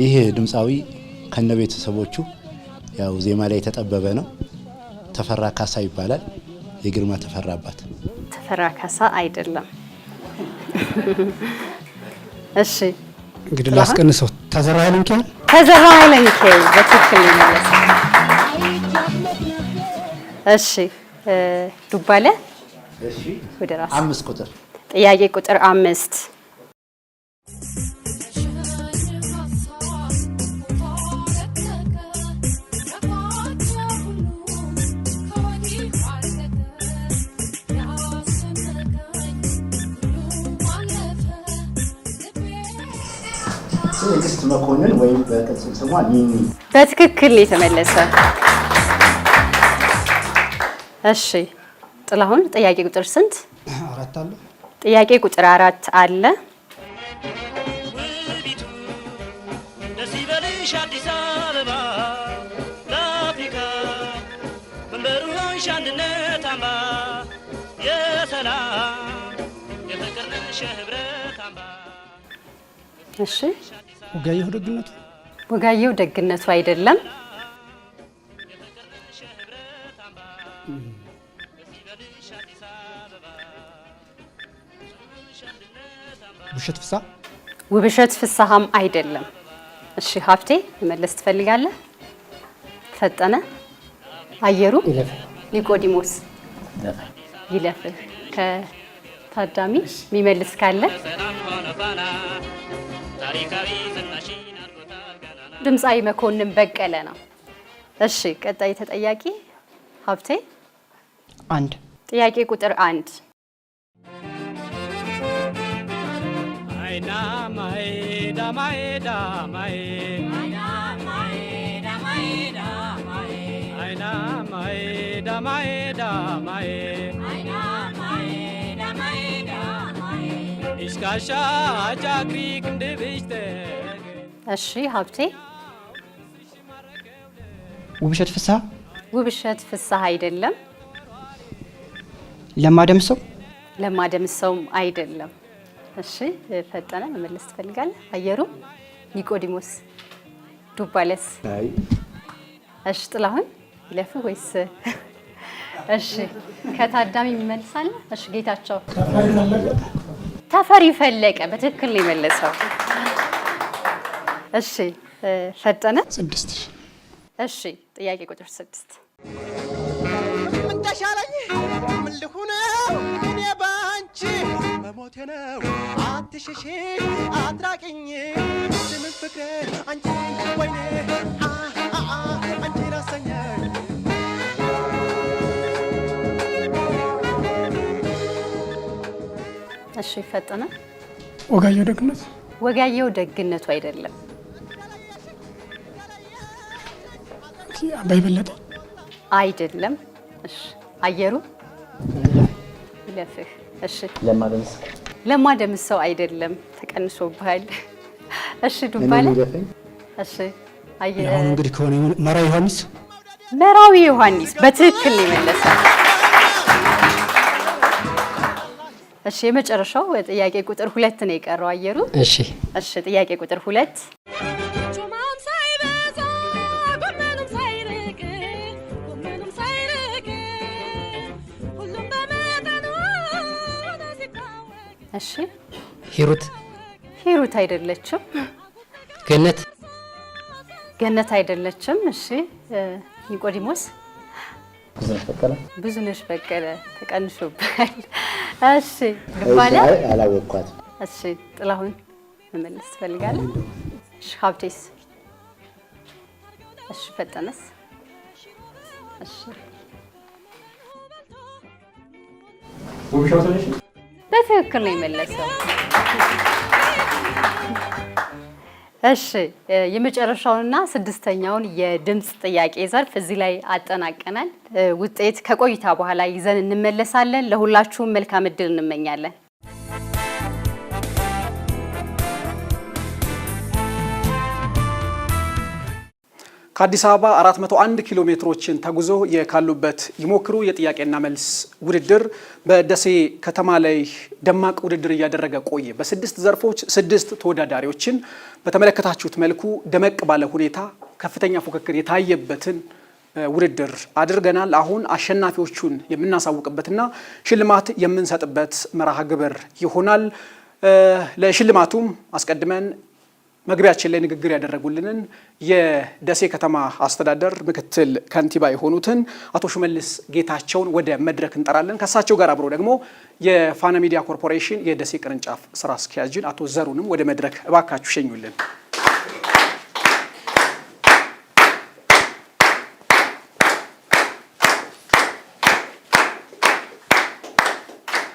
ይህ ድምፃዊ ከነ ቤተሰቦቹ ያው ዜማ ላይ የተጠበበ ነው። ተፈራ ካሳ ይባላል። የግርማ ተፈራ አባት።
ተፈራ ካሳ አይደለም። እሺ
እንግዲህ ላስቀንሰው። ተዘራ ኃይለሚካኤል?
ተዘራ ኃይለሚካኤል በትክክል ነው። እሺ ዱባለ?
እሺ
ወደ ራስ
5 ቁጥር
ጥያቄ ቁጥር 5
ትዕግስት መኮንን ወይም በቅጽል ስሟ ኒኒ።
በትክክል የተመለሰ። እሺ ጥላሁን ጥያቄ ቁጥር ስንት?
4 አለ።
ጥያቄ ቁጥር 4 አለ።
ደስ ይበልሽ አዲስ አበባ ለአፍሪካ መንበሩ ሆንሽ አንድነት አምባ የሰላም
እሺ
ወጋየሁ ደግነቱ
ወጋየሁ ደግነቱ አይደለም።
ውብሸት ፍስሐ
ውብሸት ፍስሐም አይደለም። እሺ ሀብቴ መመለስ ትፈልጋለህ? ፈጠነ አየሩ ኒቆዲሞስ ይለፍህ ከታዳሚ የሚመልስ ካለ ድምፃዊ መኮንን በቀለ ነው። እሺ ቀጣይ ተጠያቂ ሀብቴ
አንድ
ጥያቄ ቁጥር 1
አይና ማይዳ ማይዳ ማይ አይና ማይዳ ማይዳ ማይ ኢስካሻ ጃግሪ ክንድብሽተ
እሺ ሀብቴ
ውብሸት ፍስሐ
ውብሸት ፍስሐ አይደለም።
ለማደምሰው
ለማደምሰውም አይደለም። እሺ ፈጠነ መመለስ ትፈልጋለህ? አየሩ ኒቆዲሞስ ዱባለስ
አይ
እሺ ጥላሁን ይለፍ ወይስ እሺ ከታዳሚ ይመልሳል? እሺ ጌታቸው ተፈሪ ፈለቀ በትክክል ነው የመለሰው። እሺ ፈጠነ
6
እሺ ጥያቄ ቁጥር 6
ምን ተሻለኝ ምን ልሁነው እኔ ባንቺ መሞቴ ነው አትሽሺ አትራቂኝ ስምን ፍቅር አንቺ ወይኔ አንቺ ራሰኛኝ
እሺ ፈጠነ
ወጋየሁ ደግነቱ
ወጋየሁ ደግነቱ አይደለም።
አባይ በለጠ
አይደለም። እሺ አየሩ ይለፍህ እሺ ለማደምሰው አይደለም። ተቀንሶብሃል። እሺ ዱባለ እሺ አየሩ
እንግዲህ ከሆነ
መራዊ ዮሐንስ በትክክል ነው የመለሰው። እሺ የመጨረሻው ጥያቄ ቁጥር 2 ነው የቀረው አየሩ።
እሺ
እሺ ጥያቄ ቁጥር 2 እሺ ሂሩት አይደለችም። ገነት አይደለችም። እሺ ኒቆዲሞስ ብዙነሽ በቀለ ተቀንሶብሃል። እሺ ግባለ
አላወቅኳት።
እሺ ጥላሁን መመለስ ትፈልጋለህ? እሺ ሀብቴስ? እሺ ፈጠነስ? እሺ በትክክል ነው የመለሰው። እሺ የመጨረሻውንና 6ኛውን የድምጽ ጥያቄ ዘርፍ እዚህ ላይ አጠናቀናል። ውጤት ከቆይታ በኋላ ይዘን እንመለሳለን። ለሁላችሁም መልካም እድል እንመኛለን።
ከአዲስ አበባ 401 ኪሎ ሜትሮችን ተጉዞ የካሉበት ይሞክሩ የጥያቄና መልስ ውድድር በደሴ ከተማ ላይ ደማቅ ውድድር እያደረገ ቆየ። በ6 ዘርፎች 6 ተወዳዳሪዎችን በተመለከታችሁት መልኩ ደመቅ ባለ ሁኔታ ከፍተኛ ፉክክር የታየበትን ውድድር አድርገናል። አሁን አሸናፊዎቹን የምናሳውቅበትና ሽልማት የምንሰጥበት መርሃ ግብር ይሆናል። ለሽልማቱም አስቀድመን መግቢያችን ላይ ንግግር ያደረጉልንን የደሴ ከተማ አስተዳደር ምክትል ከንቲባ የሆኑትን አቶ ሽመልስ ጌታቸውን ወደ መድረክ እንጠራለን። ከሳቸው ጋር አብሮ ደግሞ የፋና ሚዲያ ኮርፖሬሽን የደሴ ቅርንጫፍ ስራ አስኪያጅን አቶ ዘሩንም ወደ መድረክ እባካችሁ ሸኙልን።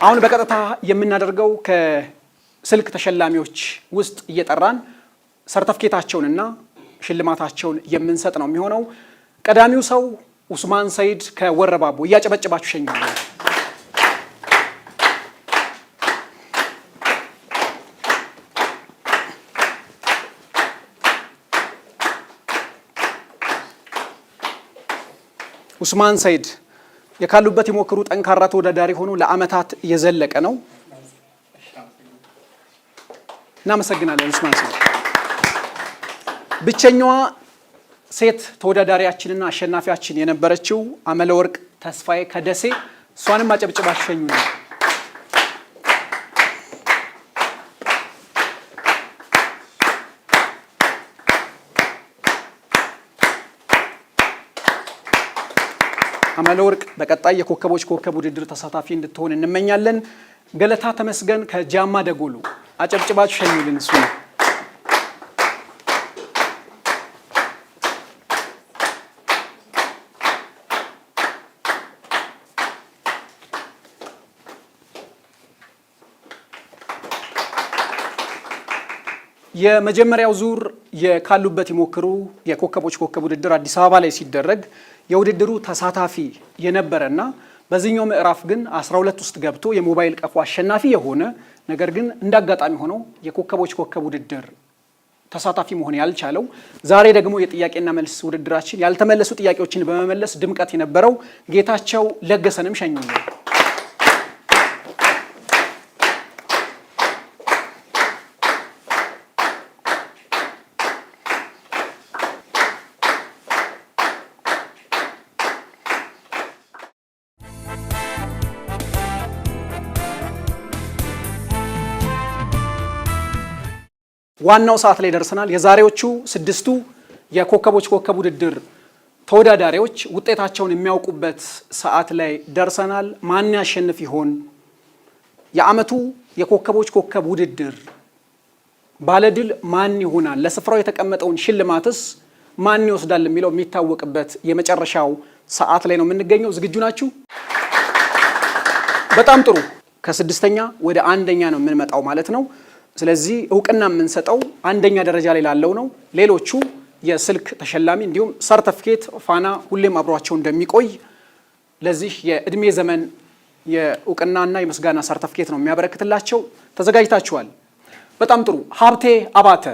አሁን በቀጥታ የምናደርገው ከስልክ ተሸላሚዎች ውስጥ እየጠራን ሰርተፍኬታቸውንና ሽልማታቸውን የምንሰጥ ነው የሚሆነው። ቀዳሚው ሰው ኡስማን ሰይድ ከወረባቦ እያጨበጨባችሁ ሸኙልን። ኡስማን ሰይድ የካሉበት ይሞክሩ ጠንካራ ተወዳዳሪ ሆኖ ለአመታት የዘለቀ ነው። እናመሰግናለን ኡስማን ሰይድ። ብቸኛዋ ሴት ተወዳዳሪያችንና አሸናፊያችን የነበረችው አመለወርቅ ተስፋዬ ከደሴ እሷንም አጨብጭባችሁ ሸኙልን። አመለወርቅ በቀጣይ የኮከቦች ኮከብ ውድድር ተሳታፊ እንድትሆን እንመኛለን። ገለታ ተመስገን ከጃማ ደጎሉ አጨብጭባችሁ ሸኙልን። እሱ ነው። የመጀመሪያው ዙር የካሉበት ይሞክሩ የኮከቦች ኮከብ ውድድር አዲስ አበባ ላይ ሲደረግ የውድድሩ ተሳታፊ የነበረና በዚህኛው ምዕራፍ ግን 12 ውስጥ ገብቶ የሞባይል ቀፎ አሸናፊ የሆነ ነገር ግን እንዳጋጣሚ ሆኖ የኮከቦች ኮከብ ውድድር ተሳታፊ መሆን ያልቻለው ዛሬ ደግሞ የጥያቄና መልስ ውድድራችን ያልተመለሱ ጥያቄዎችን በመመለስ ድምቀት የነበረው ጌታቸው ለገሰንም ሸኙልን። ዋናው ሰዓት ላይ ደርሰናል። የዛሬዎቹ 6ቱ የኮከቦች ኮከብ ውድድር ተወዳዳሪዎች ውጤታቸውን የሚያውቁበት ሰዓት ላይ ደርሰናል። ማን ያሸንፍ ይሆን? የዓመቱ የኮከቦች ኮከብ ውድድር ባለድል ማን ይሆናል? ለስፍራው የተቀመጠውን ሽልማትስ ማን ይወስዳል የሚለው የሚታወቅበት የመጨረሻው ሰዓት ላይ ነው የምንገኘው። ዝግጁ ናችሁ? በጣም ጥሩ። ከ6ኛ ወደ 1ኛ ነው የምንመጣው ማለት ነው። ስለዚህ እውቅና የምንሰጠው 1ኛ ደረጃ ላይ ላለው ነው። ሌሎቹ የስልክ ተሸላሚ እንዲሁም ሰርተፍኬት ፋና ሁሌም አብሯቸው እንደሚቆይ ለዚህ የእድሜ ዘመን የእውቅናና የምስጋና ሰርተፍኬት ነው የሚያበረክትላቸው። ተዘጋጅታችኋል? በጣም ጥሩ። ሀብቴ አባተ፣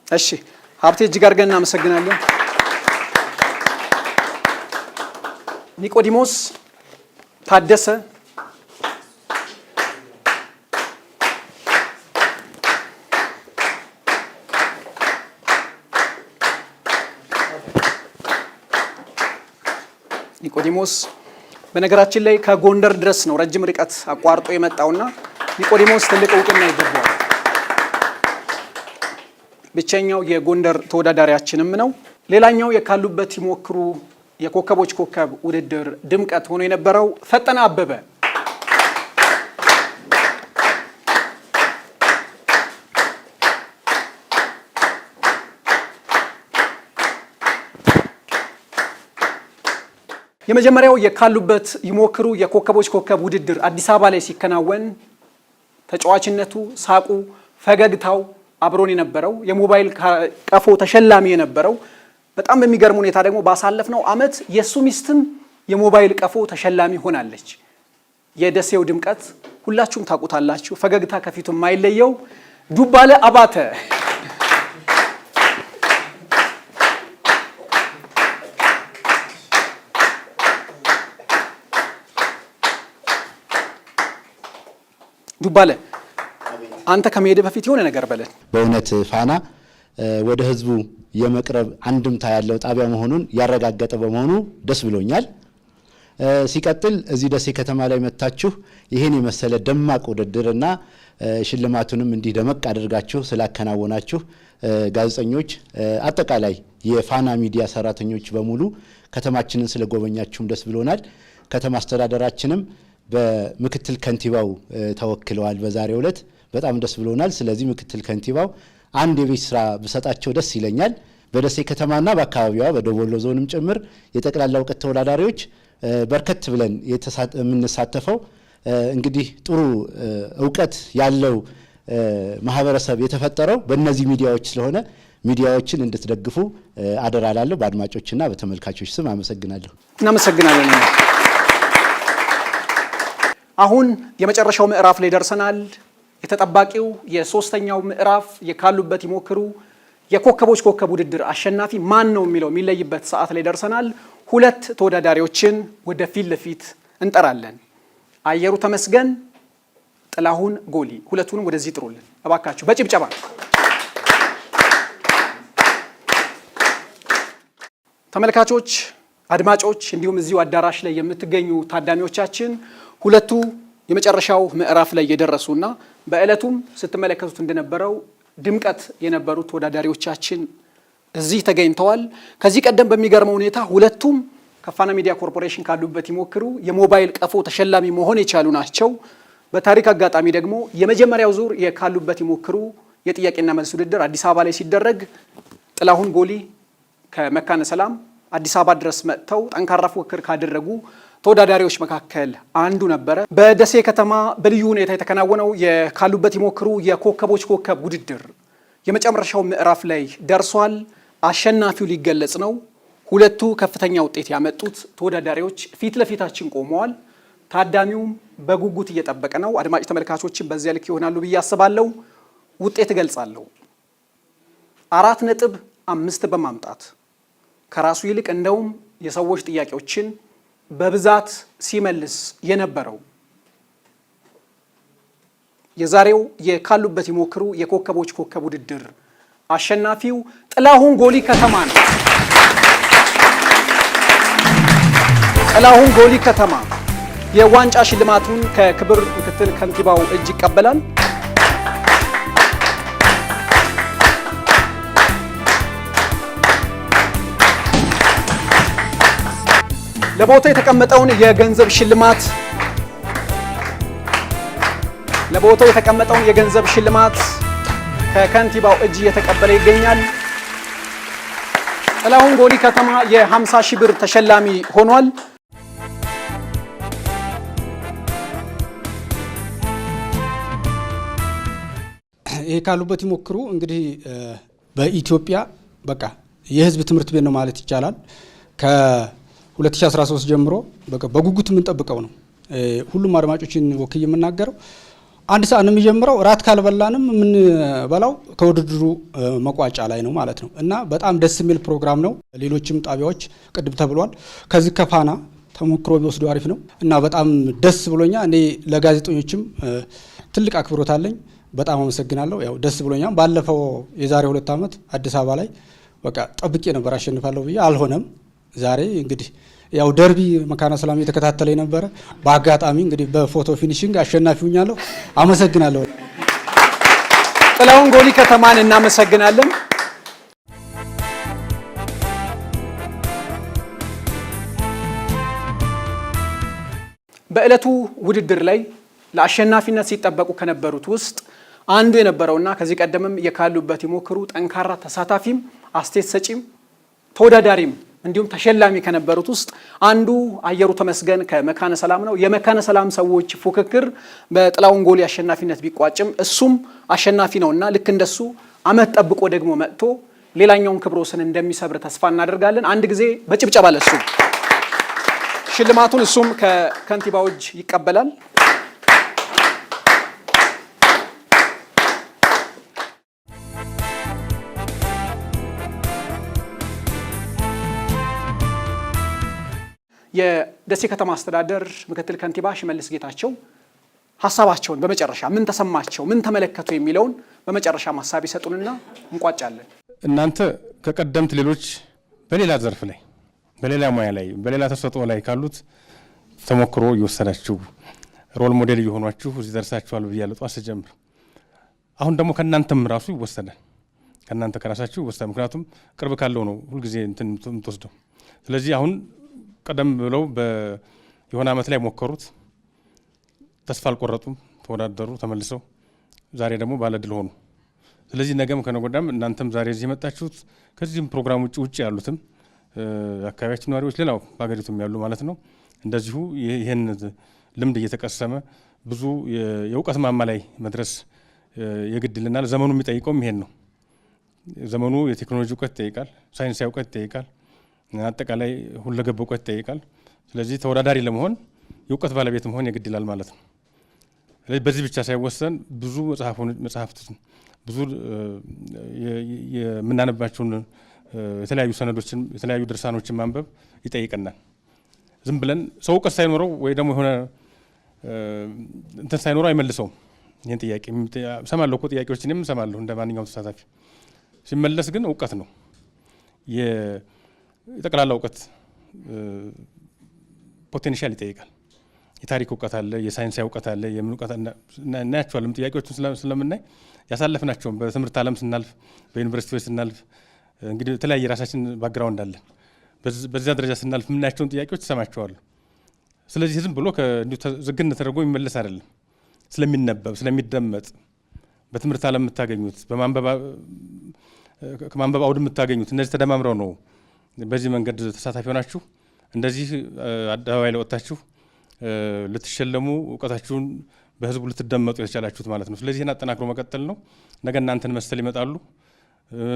እሺ ሀብቴ እጅግ አድርገን እናመሰግናለን። ኒቆዲሞስ ታደሰ፣ ኒቆዲሞስ በነገራችን ላይ ከጎንደር ድረስ ነው ረጅም ርቀት አቋርጦ የመጣውና ኒቆዲሞስ ትልቅ እውቅና ይገባዋል። ብቸኛው የጎንደር ተወዳዳሪያችንም ነው። ሌላኛው የካሉበት ይሞክሩ የኮከቦች ኮከብ ውድድር ድምቀት ሆኖ የነበረው ፈጠነ አበበ፣ የመጀመሪያው የካሉበት ይሞክሩ የኮከቦች ኮከብ ውድድር አዲስ አበባ ላይ ሲከናወን ተጫዋችነቱ፣ ሳቁ፣ ፈገግታው አብሮን የነበረው የሞባይል ቀፎ ተሸላሚ የነበረው በጣም በሚገርም ሁኔታ ደግሞ ባሳለፍነው ዓመት የሱ ሚስትም የሞባይል ቀፎ ተሸላሚ ሆናለች። የደሴው ድምቀት ሁላችሁም ታውቁታላችሁ። ፈገግታ ከፊቱ የማይለየው ዱባለ አባተ፣ ዱባለ አንተ ከመሄድ በፊት የሆነ ነገር በለን።
በእውነት ፋና ወደ ህዝቡ የመቅረብ አንድምታ ያለው ጣቢያ መሆኑን ያረጋገጠ በመሆኑ ደስ ብሎኛል። ሲቀጥል እዚህ ደሴ ከተማ ላይ መታችሁ ይሄን የመሰለ ደማቅ ውድድርና ሽልማቱንም እንዲህ ደመቅ አድርጋችሁ ስላከናወናችሁ ጋዜጠኞች፣ አጠቃላይ የፋና ሚዲያ ሰራተኞች በሙሉ ከተማችንን ስለጎበኛችሁም ደስ ብሎናል። ከተማ አስተዳደራችንም በምክትል ከንቲባው ተወክለዋል በዛሬው ዕለት በጣም ደስ ብሎናል። ስለዚህ ምክትል ከንቲባው አንድ የቤት ስራ ብሰጣቸው ደስ ይለኛል። በደሴ ከተማና በአካባቢዋ በደቡብ ወሎ ዞንም ጭምር የጠቅላላ እውቀት ተወዳዳሪዎች በርከት ብለን የምንሳተፈው እንግዲህ ጥሩ እውቀት ያለው ማህበረሰብ የተፈጠረው በእነዚህ ሚዲያዎች ስለሆነ ሚዲያዎችን እንድትደግፉ አደራ ላለሁ። በአድማጮችና በተመልካቾች ስም አመሰግናለሁ።
እናመሰግናለን። አሁን የመጨረሻው ምዕራፍ ላይ ደርሰናል። የተጠባቂው የሶስተኛው ምዕራፍ የካሉበት ይሞክሩ የኮከቦች ኮከብ ውድድር አሸናፊ ማን ነው የሚለው የሚለይበት ሰዓት ላይ ደርሰናል። ሁለት ተወዳዳሪዎችን ወደ ፊት ለፊት እንጠራለን። አየሩ ተመስገን፣ ጥላሁን ጎሊ። ሁለቱንም ወደዚህ ጥሩልን እባካችሁ በጭብጨባ። ተመልካቾች፣ አድማጮች እንዲሁም እዚሁ አዳራሽ ላይ የምትገኙ ታዳሚዎቻችን ሁለቱ የመጨረሻው ምዕራፍ ላይ የደረሱና በእለቱም ስትመለከቱት እንደነበረው ድምቀት የነበሩት ተወዳዳሪዎቻችን እዚህ ተገኝተዋል። ከዚህ ቀደም በሚገርመው ሁኔታ ሁለቱም ከፋና ሚዲያ ኮርፖሬሽን ካሉበት ይሞክሩ የሞባይል ቀፎ ተሸላሚ መሆን የቻሉ ናቸው። በታሪክ አጋጣሚ ደግሞ የመጀመሪያው ዙር የካሉበት ይሞክሩ የጥያቄና መልስ ውድድር አዲስ አበባ ላይ ሲደረግ ጥላሁን ጎሊ ከመካነ ሰላም አዲስ አበባ ድረስ መጥተው ጠንካራ ፉክክር ካደረጉ ተወዳዳሪዎች መካከል አንዱ ነበረ። በደሴ ከተማ በልዩ ሁኔታ የተከናወነው የካሉበት ይሞክሩ የኮከቦች ኮከብ ውድድር የመጨረሻው ምዕራፍ ላይ ደርሷል። አሸናፊው ሊገለጽ ነው። ሁለቱ ከፍተኛ ውጤት ያመጡት ተወዳዳሪዎች ፊት ለፊታችን ቆመዋል። ታዳሚውም በጉጉት እየጠበቀ ነው። አድማጭ ተመልካቾችን በዚያ ልክ ይሆናሉ ብዬ አስባለሁ። ውጤት እገልጻለሁ። 4.5 በማምጣት ከራሱ ይልቅ እንደውም የሰዎች ጥያቄዎችን በብዛት ሲመልስ የነበረው የዛሬው የካሉበት ይሞክሩ የኮከቦች ኮከብ ውድድር አሸናፊው ጥላሁን ጎሊ ከተማ ነው። ጥላሁን ጎሊ ከተማ የዋንጫ ሽልማቱን ከክብር ምክትል ከንቲባው እጅ ይቀበላል። ለቦታው የተቀመጠውን የገንዘብ ሽልማት ከከንቲባው እጅ እየተቀበለ ይገኛል። ጥላሁን ጎሊ ከተማ የ50 ሺህ ብር ተሸላሚ ሆኗል።
ይሄ ካሉበት ይሞክሩ እንግዲህ በኢትዮጵያ በቃ የህዝብ ትምህርት ቤት ነው ማለት ይቻላል። ከ2013 ጀምሮ በቃ በጉጉት የምንጠብቀው ነው። ሁሉም አድማጮችን ወክዬ የምናገረው አንድ ሰዓት ነው የሚጀምረው። ራት ካልበላንም የምንበላው ከውድድሩ መቋጫ ላይ ነው ማለት ነው እና በጣም ደስ የሚል ፕሮግራም ነው። ሌሎችም ጣቢያዎች ቅድም ተብሏል ከዚህ ከፋና ተሞክሮ ቢወስዱ አሪፍ ነው እና በጣም ደስ ብሎኛል። እኔ ለጋዜጠኞችም ትልቅ አክብሮት አለኝ። በጣም አመሰግናለሁ። ያው ደስ ብሎኛል። ባለፈው የዛሬ 2 ዓመት አዲስ አበባ ላይ በቃ ጠብቄ ነበር አሸንፋለሁ ብዬ አልሆነም። ዛሬ እንግዲህ ያው ደርቢ መካነ ሰላም እየተከታተለ ነበረ። በአጋጣሚ እንግዲህ በፎቶ ፊኒሺንግ አሸናፊ ሆኛለሁ። አመሰግናለሁ። ጥላሁን ጎሊ ከተማን እናመሰግናለን።
በእለቱ ውድድር ላይ ለአሸናፊነት ሲጠበቁ ከነበሩት ውስጥ አንዱ የነበረውና ከዚህ ቀደምም የካሉበት ይሞክሩ ጠንካራ ተሳታፊም አስተያየት ሰጪም ተወዳዳሪም እንዲሁም ተሸላሚ ከነበሩት ውስጥ አንዱ አየሩ ተመስገን ከመካነ ሰላም ነው። የመካነ ሰላም ሰዎች ፉክክር በጥላሁን ጎሊ አሸናፊነት ቢቋጭም እሱም አሸናፊ ነውና ልክ እንደሱ አመት ጠብቆ ደግሞ መጥቶ ሌላኛውን ክብረ ወሰን እንደሚሰብር ተስፋ እናደርጋለን። አንድ ጊዜ በጭብጨባ ለሱ ሽልማቱን እሱም ከከንቲባው እጅ ይቀበላል። የደሴ ከተማ አስተዳደር ምክትል ከንቲባ ሽመልስ ጌታቸው ሀሳባቸውን በመጨረሻ ምን ተሰማቸው፣ ምን ተመለከቱ የሚለውን በመጨረሻ ሀሳብ ይሰጡንና እንቋጫለን።
እናንተ ከቀደምት ሌሎች በሌላ ዘርፍ ላይ በሌላ ሙያ ላይ በሌላ ተሰጥኦ ላይ ካሉት ተሞክሮ እየወሰዳችሁ ሮል ሞዴል እየሆኗችሁ እዚህ ደርሳችኋል ብያለሁ ጠዋት ስጀምር። አሁን ደግሞ ከእናንተም ራሱ ይወሰዳል። ከእናንተ ከራሳችሁ ይወሰዳል። ምክንያቱም ቅርብ ካለው ነው ሁልጊዜ እንትን የምትወስደው። ስለዚህ አሁን ቀደም ብለው የሆነ ዓመት ላይ ሞከሩት፣ ተስፋ አልቆረጡም፣ ተወዳደሩ፣ ተመልሰው ዛሬ ደግሞ ባለድል ሆኑ። ስለዚህ ነገም ከነገ ወዲያም እናንተም ዛሬ እዚህ የመጣችሁት ከዚህም ፕሮግራም ውጭ ያሉትም አካባቢያችን ነዋሪዎች ሌላው በሀገሪቱም ያሉ ማለት ነው እንደዚሁ ይህን ልምድ እየተቀሰመ ብዙ የእውቀት ማማ ላይ መድረስ የግድልናል። ዘመኑ የሚጠይቀውም ይሄን ነው። ዘመኑ የቴክኖሎጂ እውቀት ይጠይቃል፣ ሳይንሳዊ እውቀት ይጠይቃል፣ አጠቃላይ ሁለገብ እውቀት ይጠይቃል። ስለዚህ ተወዳዳሪ ለመሆን የእውቀት ባለቤት መሆን የግድ ይላል ማለት ነው። ስለዚህ በዚህ ብቻ ሳይወሰን ብዙ መጽሐፍት ብዙ የምናነባቸውን የተለያዩ ሰነዶችን የተለያዩ ድርሳኖችን ማንበብ ይጠይቀናል። ዝም ብለን ሰው እውቀት ሳይኖረው ወይ ደግሞ የሆነ እንትን ሳይኖረው አይመልሰውም። ይህን ጥያቄ ሰማለሁ እኮ ጥያቄዎች እኔም ሰማለሁ እንደ ማንኛውም ተሳታፊ። ሲመለስ ግን እውቀት ነው የጠቅላላ እውቀት ፖቴንሻል ይጠይቃል። የታሪክ እውቀት አለ፣ የሳይንሳዊ እውቀት አለ፣ የምን እውቀት እናያቸዋለን። ጥያቄዎችን ስለምናይ ያሳለፍናቸውን በትምህርት ዓለም ስናልፍ በዩኒቨርሲቲዎች ስናልፍ እንግዲህ የተለያየ ራሳችን ባክግራውንድ አለን። በዚያ ደረጃ ስናልፍ የምናያቸውን ጥያቄዎች ተሰማቸዋለሁ። ስለዚህ ዝም ብሎ ዝግን ተደርጎ የሚመለስ አይደለም። ስለሚነበብ ስለሚደመጥ በትምህርት ዓለም የምታገኙት ከማንበብ አውድ የምታገኙት እነዚህ ተደማምረው ነው በዚህ መንገድ ተሳታፊ ሆናችሁ እንደዚህ አደባባይ ላይ ወጣችሁ ልትሸለሙ እውቀታችሁን በህዝቡ ልትደመጡ የተቻላችሁት ማለት ነው። ስለዚህ ይህን አጠናክሮ መቀጠል ነው። ነገ እናንተን መሰል ይመጣሉ።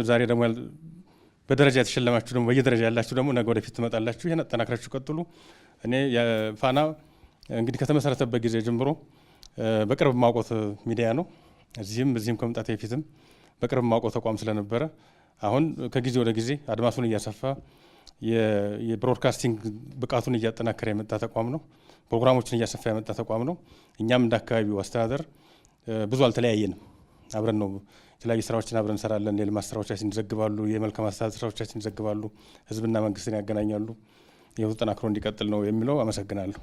ዛሬ ደግሞ በደረጃ የተሸለማችሁ ደግሞ በየደረጃ ያላችሁ ደግሞ ነገ ወደፊት ትመጣላችሁ። ይህን አጠናክራችሁ ቀጥሉ። እኔ የፋና እንግዲህ ከተመሰረተበት ጊዜ ጀምሮ በቅርብ ማውቆት ሚዲያ ነው። እዚህም ከመምጣት በፊትም በቅርብ ማውቆት ተቋም ስለነበረ አሁን ከጊዜ ወደ ጊዜ አድማሱን እያሰፋ የብሮድካስቲንግ ብቃቱን እያጠናከረ የመጣ ተቋም ነው። ፕሮግራሞችን እያሰፋ የመጣ ተቋም ነው። እኛም እንደ አካባቢው አስተዳደር ብዙ አልተለያየንም። አብረን ነው የተለያዩ ስራዎችን አብረን እንሰራለን። የልማት ስራዎቻችን ይዘግባሉ፣ የመልካም አስተዳደር ስራዎቻችን ይዘግባሉ፣ ህዝብና መንግስትን ያገናኛሉ። ይኸው ተጠናክሮ እንዲቀጥል ነው የሚለው። አመሰግናለሁ።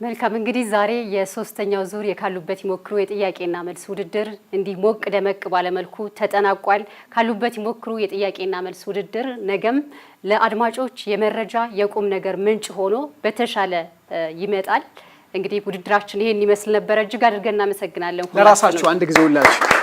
መልካም እንግዲህ ዛሬ የሶስተኛው ዙር የካሉበት ይሞክሩ የጥያቄና መልስ ውድድር እንዲህ ሞቅ ደመቅ ባለመልኩ ተጠናቋል። ካሉበት ይሞክሩ የጥያቄና መልስ ውድድር ነገም ለአድማጮች የመረጃ የቁም ነገር ምንጭ ሆኖ በተሻለ ይመጣል። እንግዲህ ውድድራችን ይሄን ይመስል ነበር። እጅግ አድርገን እናመሰግናለን።
ለራሳችሁ አንድ ጊዜ ሁላችሁ